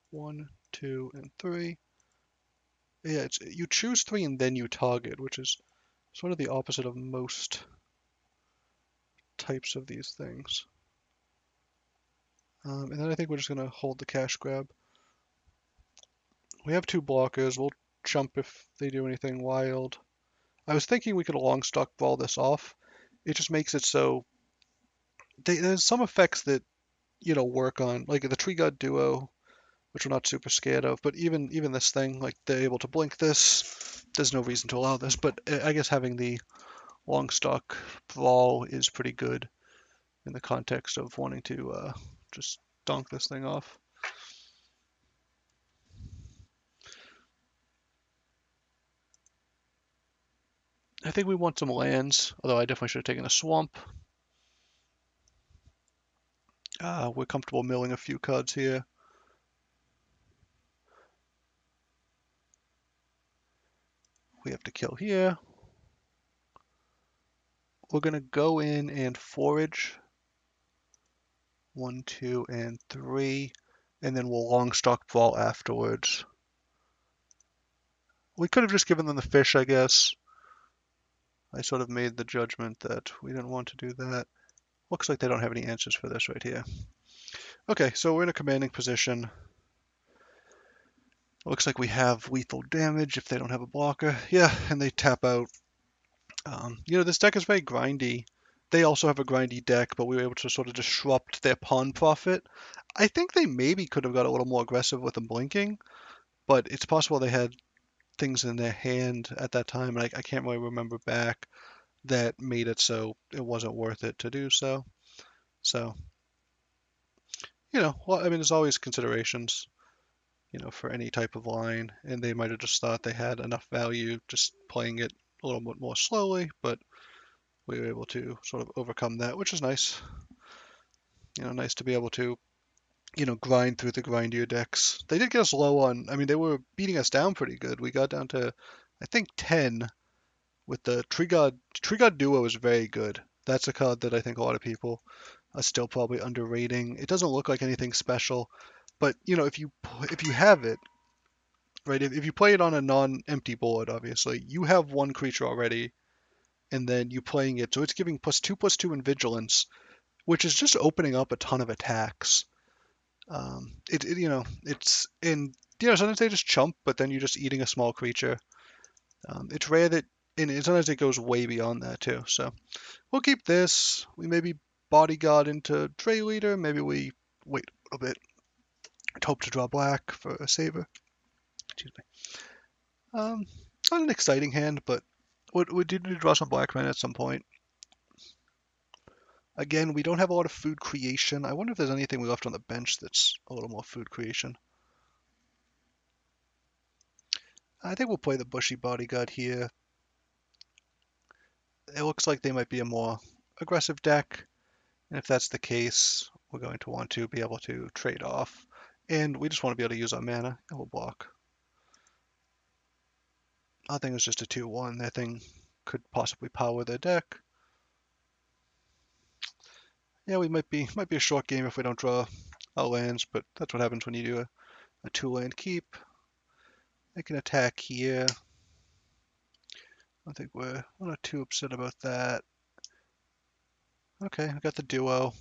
1, 2, and 3. Yeah, you choose 3 and then you target, which is sort of the opposite of most types of these things. And then I think we're just going to hold the cash grab. We have 2 blockers. We'll jump if they do anything wild. I was thinking we could long stock ball this off. It just makes it so there's some effects that work on like the Tree God Duo, which we're not super scared of. But even this thing, like they're able to blink this. There's no reason to allow this, but I guess having the long stock brawl is pretty good in the context of wanting to just donk this thing off. I think we want some lands, although I definitely should have taken a swamp. We're comfortable milling a few cards here. We have to kill here. We're going to go in and forage 1, 2, and 3, and then we'll long stock ball afterwards. We could have just given them the fish, I guess. I sort of made the judgment that we didn't want to do that. Looks like they don't have any answers for this right here. Okay, so we're in a commanding position. Looks like we have lethal damage if they don't have a blocker. Yeah, and they tap out. This deck is very grindy. They also have a grindy deck, but we were able to sort of disrupt their pawn profit. I think they maybe could have got a little more aggressive with them blinking, but it's possible they had things in their hand at that time, and I can't really remember back that made it so it wasn't worth it to do so. So, well, I mean, there's always considerations, for any type of line, and they might have just thought they had enough value just playing it a little bit more slowly, but we were able to sort of overcome that, which is nice. Nice to be able to, grind through the grindier decks. They did get us low on, I mean, they were beating us down pretty good. We got down to, I think, 10 with the Tree God. Tree God Duo is very good. That's a card that I think a lot of people are still probably underrating. It doesn't look like anything special, but if you have it, right, if you play it on a non-empty board, obviously, you have one creature already, and then you playing it, so it's giving +2/+2 in vigilance, which is just opening up a ton of attacks. It's in sometimes they just chump, but then you're just eating a small creature. It's rare that, and sometimes it goes way beyond that too. So we'll keep this. We maybe bodyguard into Trade Leader. Maybe we wait a little bit. I'd hope to draw black for a saver. Excuse me. Not an exciting hand, but we did need to draw some black mana at some point. Again, we don't have a lot of food creation. I wonder if there's anything we left on the bench that's a little more food creation. I think we'll play the Bushy Bodyguard here. It looks like they might be a more aggressive deck, and if that's the case, we're going to want to be able to trade off. And we just want to be able to use our mana, and we'll block. Our thing is just a 2/1. That thing could possibly power their deck. Yeah, we might be a short game if we don't draw our lands, but that's what happens when you do a 2-land keep. They can attack here. I think we're not too upset about that. Okay, I got the duo.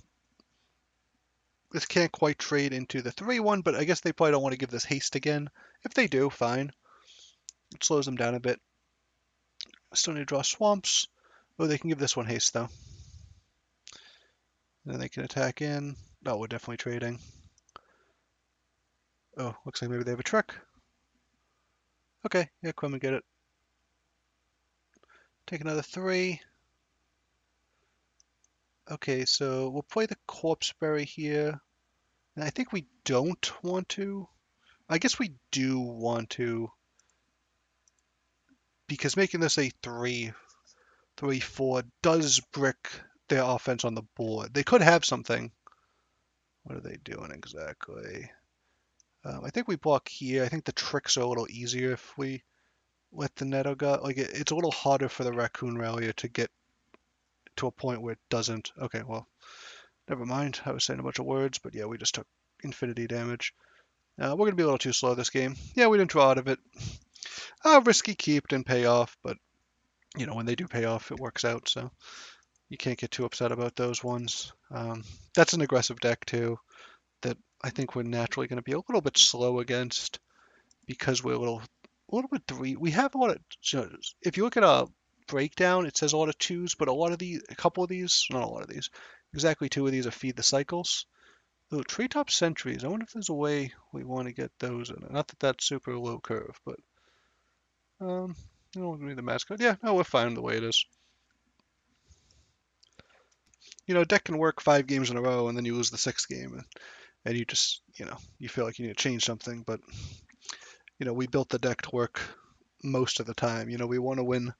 This can't quite trade into the 3/1, but I guess they probably don't want to give this haste again. If they do, fine. It slows them down a bit. Still need to draw swamps. Oh, they can give this one haste, though. And then they can attack in. Oh, we're definitely trading. Oh, looks like maybe they have a trick. Okay, yeah, come and get it. Take another 3. Okay, so we'll play the Corpse Berry here. And I think we don't want to. I guess we do want to, because making this a 3/4 does brick their offense on the board. They could have something. What are they doing exactly? I think we block here. I think the tricks are a little easier if we let the Netto go. Like it's a little harder for the Raccoon Rallier to get to a point where it doesn't. Okay, well, never mind. I was saying a bunch of words, but yeah, we just took infinity damage. We're going to be a little too slow this game. Yeah, we didn't draw out of it. Risky keep didn't pay off, but when they do pay off, it works out. So you can't get too upset about those ones. That's an aggressive deck too, that I think we're naturally going to be a little bit slow against because we're little bit three. We have a lot of. If you look at a breakdown, it says a lot of twos, but a couple of these, not a lot of these, exactly two of these are feed the cycles. Though treetop sentries, I wonder if there's a way we want to get those in it. Not that that's super low curve, but I don't need the mascot. Yeah, no, we're fine the way it is. Deck can work 5 games in a row, and then you lose the sixth game, and you just, you feel like you need to change something. But we built the deck to work most of the time. We want to win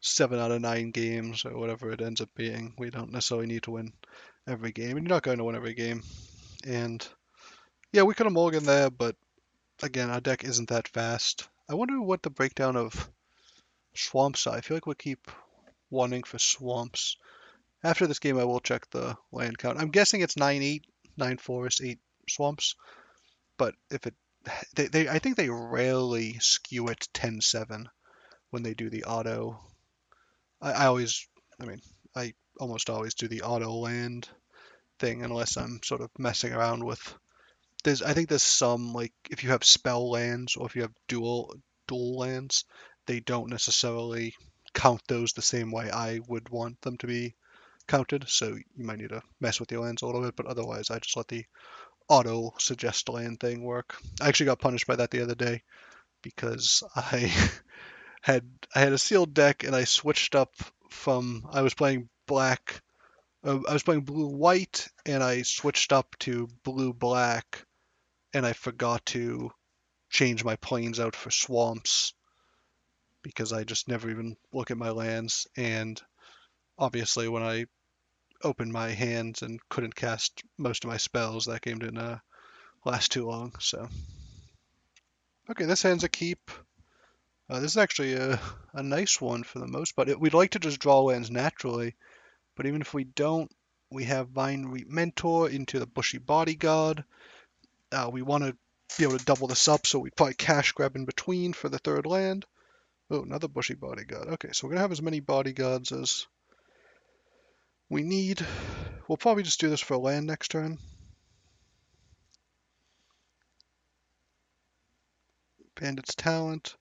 7 out of 9 games or whatever it ends up being. We don't necessarily need to win every game, and you're not going to win every game. And yeah, we could have mulliganed there, but again, our deck isn't that fast. I wonder what the breakdown of swamps are. I feel like we'll keep wanting for swamps. After this game, I will check the land count. I'm guessing it's 9-8, 9 forests, 8 swamps. But if it, I think they rarely skew it 10-7 when they do the auto. I always, I mean, I almost always do the auto land thing unless I'm sort of messing around with. I think there's some like if you have spell lands or if you have dual lands, they don't necessarily count those the same way I would want them to be counted. So you might need to mess with your lands a little bit, but otherwise I just let the auto suggest land thing work. I actually got punished by that the other day because I had I had a sealed deck and I switched up from I was playing black I was playing blue white and I switched up to blue black and I forgot to change my plains out for swamps because I just never even look at my lands, and obviously when I opened my hands and couldn't cast most of my spells, that game didn't last too long. So okay, this hand's a keep. This is actually a nice one for the most part. We'd like to just draw lands naturally, but even if we don't, we have Vine Reap Mentor into the Bushy Bodyguard. We want to be able to double this up, so we'd probably cash grab in between for the third land. Oh, another Bushy Bodyguard. Okay, so we're going to have as many bodyguards as we need. We'll probably just do this for a land next turn. Bandit's Talent.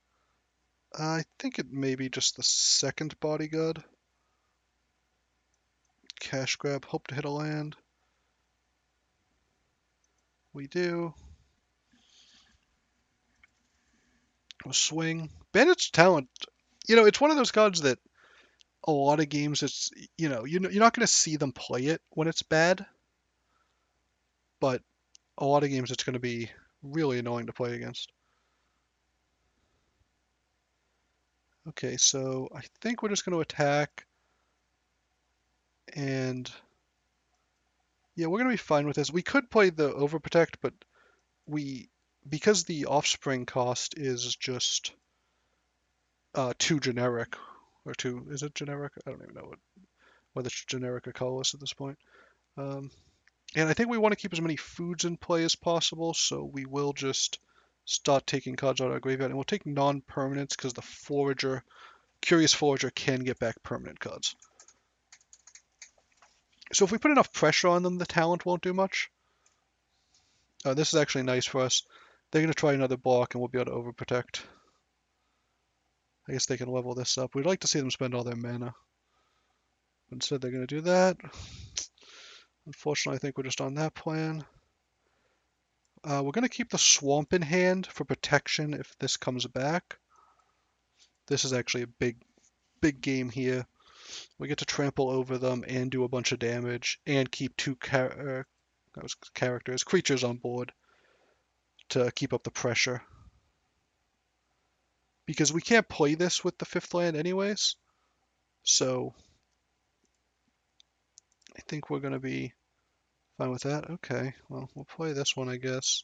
I think it may be just the second bodyguard. Cash grab, hope to hit a land. We do. We'll swing. Bandit's Talent. It's one of those cards that a lot of games, you're not going to see them play it when it's bad, but a lot of games it's going to be really annoying to play against. Okay, so I think we're just going to attack, and yeah, we're going to be fine with this. We could play the Overprotect, but because the Offspring cost is just too generic, or too, is it generic? I don't even know whether it's generic or colorless at this point. And I think we want to keep as many foods in play as possible, so we will just start taking cards out of our graveyard, and we'll take non-permanents because the Curious Forager can get back permanent cards. So if we put enough pressure on them, the talent won't do much. This is actually nice for us. They're going to try another block, and we'll be able to overprotect. I guess they can level this up. We'd like to see them spend all their mana. Instead, they're going to do that. Unfortunately, I think we're just on that plan. We're going to keep the Swamp in hand for protection if this comes back. This is actually a big game here. We get to trample over them and do a bunch of damage and keep two creatures on board to keep up the pressure. Because we can't play this with the 5th land anyways. So I think we're going to be fine with that. Okay, well, we'll play this one, I guess.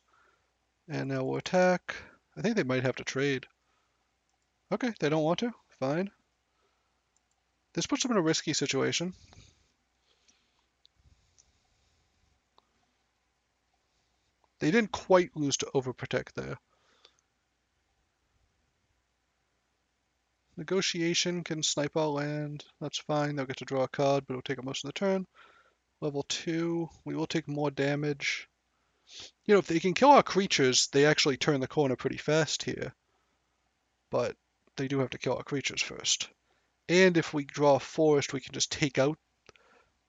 And now we'll attack. I think they might have to trade. Okay, they don't want to. Fine. This puts them in a risky situation. They didn't quite lose to Overprotect there. Negotiation can snipe our land. That's fine. They'll get to draw a card, but it'll take up most of the turn. Level 2, we will take more damage. If they can kill our creatures, they actually turn the corner pretty fast here. but they do have to kill our creatures first. And if we draw a forest, we can just take out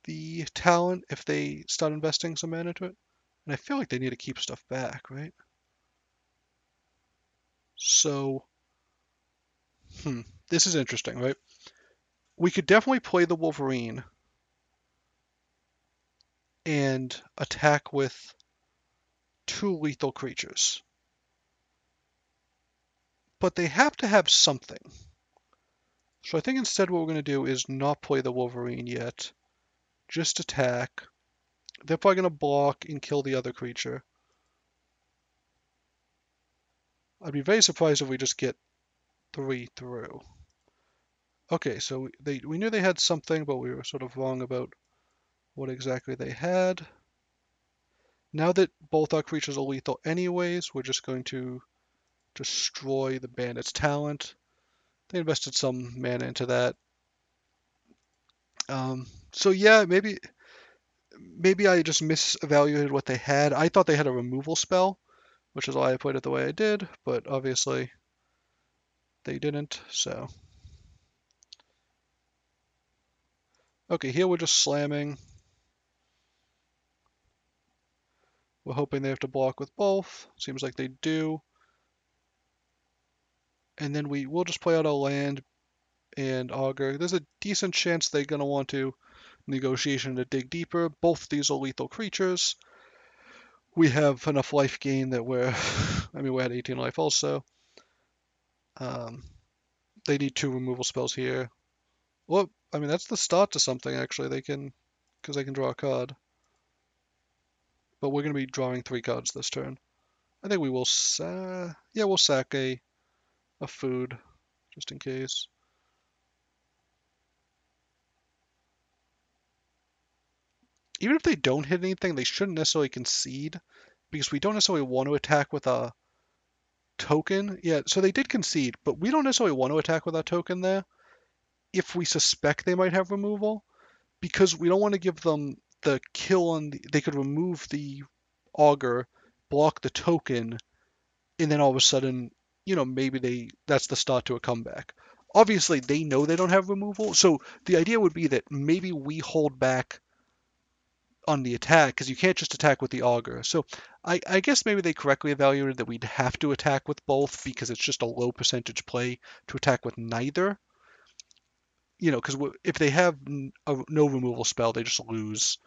the talent if they start investing some mana into it. And I feel like they need to keep stuff back, right? So, this is interesting, right? We could definitely play the Wolverine and attack with 2 lethal creatures. But they have to have something. So I think instead what we're going to do is not play the Wolverine yet. Just attack. They're probably going to block and kill the other creature. I'd be very surprised if we just get 3 through. Okay, so we knew they had something, but we were sort of wrong about what exactly they had. Now that both our creatures are lethal anyways, we're just going to destroy the bandit's talent. They invested some mana into that. So yeah, maybe I just misevaluated what they had. I thought they had a removal spell, which is why I played it the way I did, but obviously they didn't, so. Okay, here we're just slamming. We're hoping they have to block with both. Seems like they do. And then we'll just play out a land and augur. There's a decent chance they're going to want to negotiation to dig deeper. Both these are lethal creatures. We have enough life gain that we're at 18 life also. Um, they need 2 removal spells here. Well, I mean, that's the start to something, actually. Because they can draw a card. But we're going to be drawing 3 cards this turn. I think we will, we'll sack a food, just in case. Even if they don't hit anything, they shouldn't necessarily concede, because we don't necessarily want to attack with a token. Yeah, so they did concede, but we don't necessarily want to attack with our token there if we suspect they might have removal, because we don't want to give them the kill on they could remove the augur, block the token, and then all of a sudden, maybe that's the start to a comeback. Obviously, they know they don't have removal, so the idea would be that maybe we hold back on the attack because you can't just attack with the augur. So I guess maybe they correctly evaluated that we'd have to attack with both because it's just a low percentage play to attack with neither. Because if they have no removal spell, they just lose,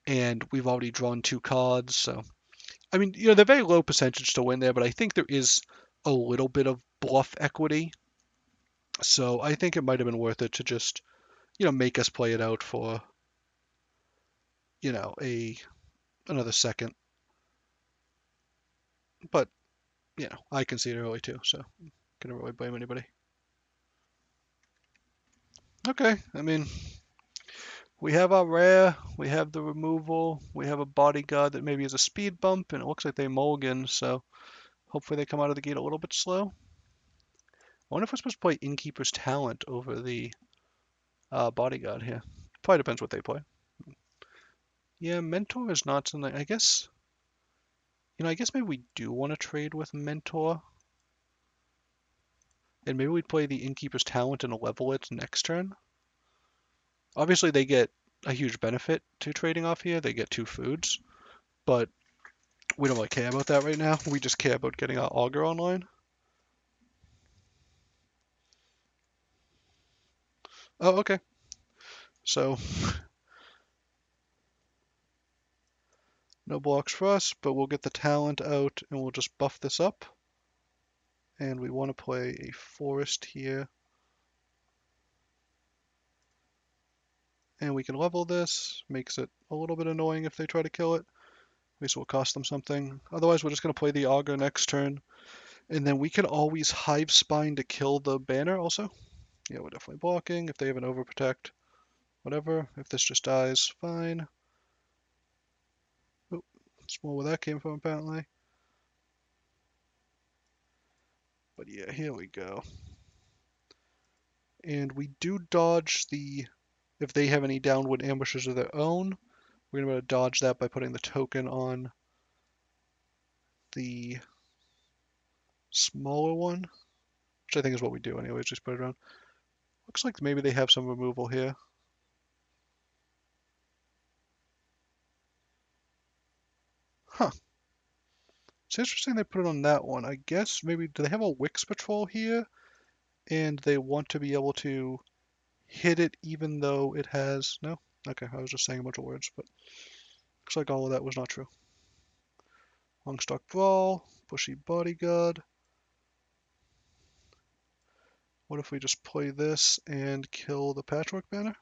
and we've already drawn 2 cards. So I mean, they're very low percentage to win there, but I think there is a little bit of bluff equity. So I think it might have been worth it to just make us play it out for a another second. But I conceded early too, so can't really blame anybody. Okay, I mean, we have our rare, we have the removal, we have a bodyguard that maybe is a speed bump, and it looks like they mulligan, so hopefully they come out of the gate a little bit slow. I wonder if we're supposed to play Innkeeper's Talent over the bodyguard here. Probably depends what they play. Yeah, Mentor is not something, I guess, I guess maybe we do want to trade with Mentor. And maybe we'd play the Innkeeper's Talent and level it next turn. Obviously, they get a huge benefit to trading off here. They get 2 foods, but we don't really care about that right now. We just care about getting our augur online. Oh, okay. So, no blocks for us, but we'll get the talent out and we'll just buff this up. And we want to play a forest here. And we can level this. Makes it a little bit annoying if they try to kill it. At least it will cost them something. Otherwise, we're just going to play the augur next turn. And then we can always hive spine to kill the banner also. Yeah, we're definitely blocking. If they have an overprotect, whatever. If this just dies, fine. Oh, that's more where that came from apparently. But yeah, here we go. And we do dodge if they have any downwind ambushes of their own, we're going to dodge that by putting the token on the smaller one. which I think is what we do anyways, just put it around. Looks like maybe they have some removal here. Huh. It's interesting they put it on that one. I guess maybe, do they have a Wix patrol here? And they want to be able to hit it even though it has, no? Okay, I was just saying a bunch of words, but looks like all of that was not true. Longstock Brawl, Bushy Bodyguard. What if we just play this and kill the Patchwork Banner?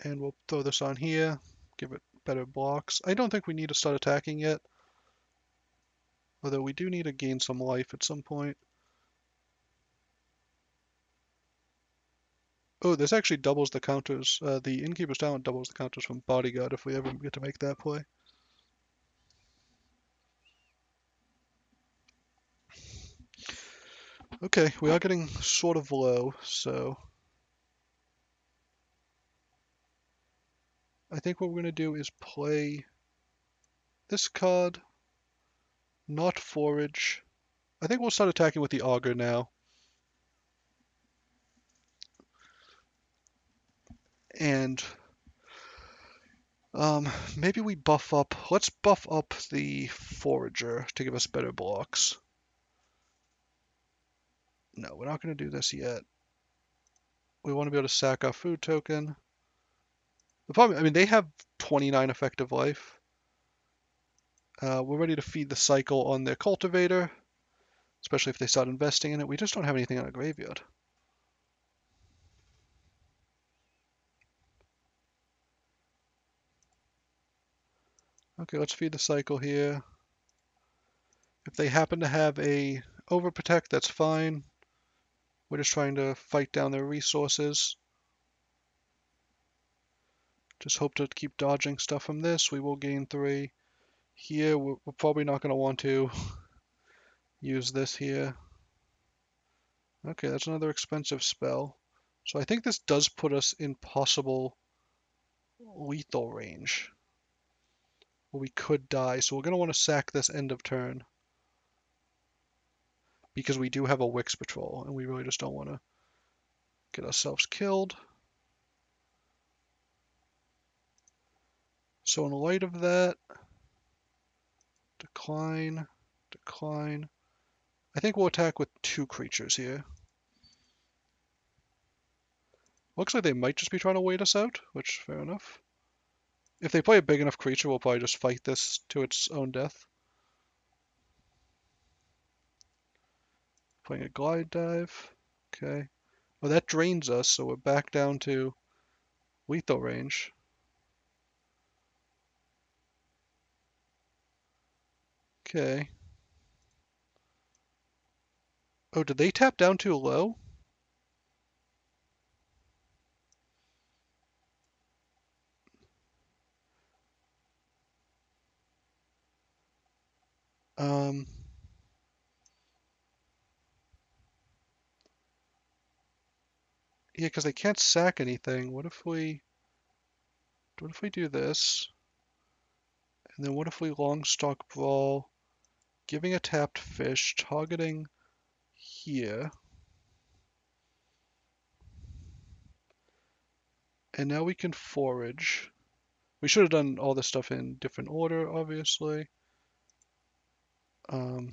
And we'll throw this on here, give it better blocks. I don't think we need to start attacking yet, although we do need to gain some life at some point. Oh, this actually doubles the counters. The Innkeeper's Talent doubles the counters from Bodyguard if we ever get to make that play. Okay, we are getting sort of low, so I think what we're going to do is play this card, not Forage. I think we'll start attacking with the Augur now. And maybe we buff up. Let's buff up the Forager to give us better blocks. No, we're not going to do this yet. We want to be able to sack our food token. The problem, I mean, they have 29 effective life. We're ready to feed the cycle on their cultivator, especially if they start investing in it. We just don't have anything in our graveyard. Okay, let's feed the cycle here. If they happen to have a overprotect, that's fine. We're just trying to fight down their resources. Just hope to keep dodging stuff from this. We will gain 3. Here, we're probably not going to want to use this here. Okay, that's another expensive spell. So I think this does put us in possible lethal range, where we could die. So we're going to want to sack this end of turn, because we do have a Wix patrol, and we really just don't want to get ourselves killed. So in light of that, decline, decline. I think we'll attack with 2 creatures here. Looks like they might just be trying to wait us out, which, fair enough. If they play a big enough creature, we'll probably just fight this to its own death. Playing a Glide Dive. Okay. Well, that drains us, so we're back down to lethal range. Okay. Oh, did they tap down too low? Um, yeah, because they can't sack anything. What if we do this? And then what if we Longstock Brawl, giving a tapped fish, targeting here. And now we can forage. We should have done all this stuff in different order, obviously. We'll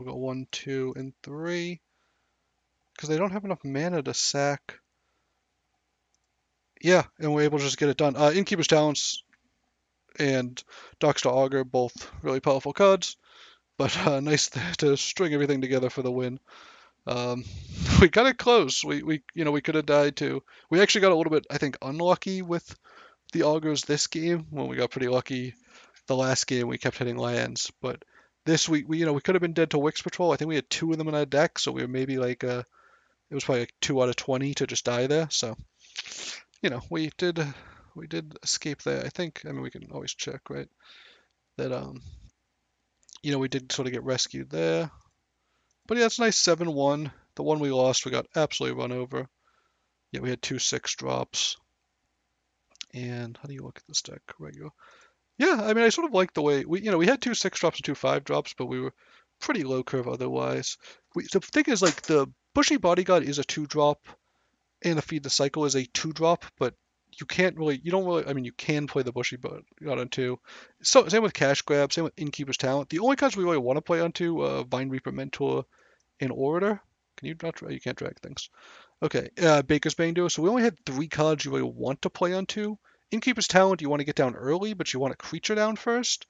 go 1, 2, and 3. Because they don't have enough mana to sack. Yeah, and we're able to just get it done. Innkeeper's Talents and Dockstar Augur, both really powerful cards, but nice to string everything together for the win. Um, we got it close. We could have died too. We actually got a little bit, I think, unlucky with the Augurs this game when we got pretty lucky the last game. We kept hitting lands, but this we could have been dead to Wix Patrol. I think we had 2 of them in our deck, so we were maybe like it was probably like 2 out of 20 to just die there. So we did escape there. I think. I mean, we can always check, right? That we did sort of get rescued there. But yeah, it's nice 7-1. The one we lost, we got absolutely run over. Yeah, we had two 6 drops. And how do you look at this deck? Regular. Yeah, I mean, I sort of like the way we had two 6 drops and two 5 drops, but we were pretty low curve otherwise. The thing is, like, the Bushy Bodyguard is a 2 drop, and the Feed the Cycle is a 2 drop, but you don't really, I mean, you can play the Bushy Bodyguard on two. So, same with Cash Grab, same with Innkeeper's Talent. The only cards we really want to play on two, Vine Reaper Mentor and Orator. Can you not, you can't drag things. Okay, Baker's Bane duo. So we only had 3 cards you really want to play on two. Innkeeper's Talent, you want to get down early, but you want a creature down first.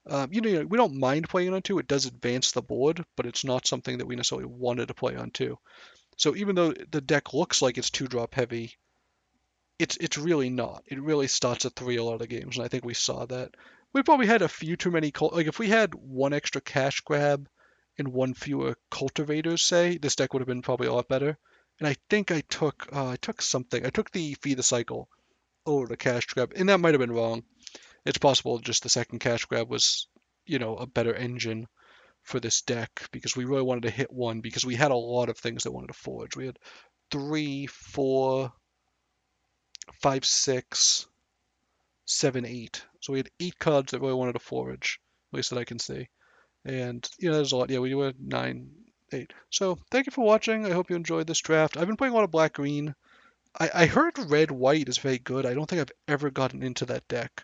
We don't mind playing on two. It does advance the board, but it's not something that we necessarily wanted to play on two. So even though the deck looks like it's 2 drop heavy, it's really not. It really starts at three a lot of games, and I think we saw that. We probably had a few too many. Like if we had one extra Cash Grab and one fewer cultivators, say, this deck would have been probably a lot better. And I think I took something. I took the Feed the Cycle over the Cash Grab, and that might have been wrong. It's possible just the second Cash Grab was, a better engine for this deck because we really wanted to hit one because we had a lot of things that wanted to forge. We had three, four, five, six, seven, eight. So we had 8 cards that really wanted to forage, at least that I can see. And there's a lot. Yeah, we were 9, 8. So thank you for watching. I hope you enjoyed this draft. I've been playing a lot of black green. I heard red white is very good. I don't think I've ever gotten into that deck.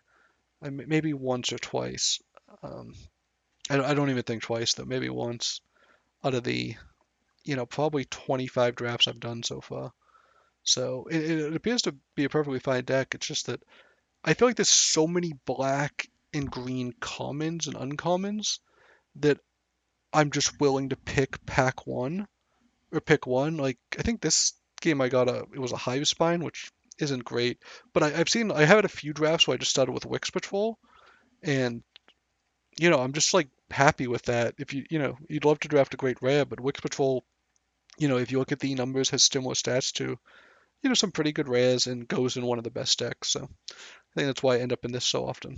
Maybe once or twice. Um, I don't even think twice though. Maybe once out of the probably 25 drafts I've done so far. So it appears to be a perfectly fine deck. It's just that I feel like there's so many black and green commons and uncommons that I'm just willing to pick pack one or pick one. Like I think this game it was a Hive Spine, which isn't great, but I have had a few drafts where I just started with Wix Patrol, and I'm just like happy with that. If you'd love to draft a great rare, but Wix Patrol, if you look at the numbers, has similar stats to some pretty good rares and goes in one of the best decks. So I think that's why I end up in this so often.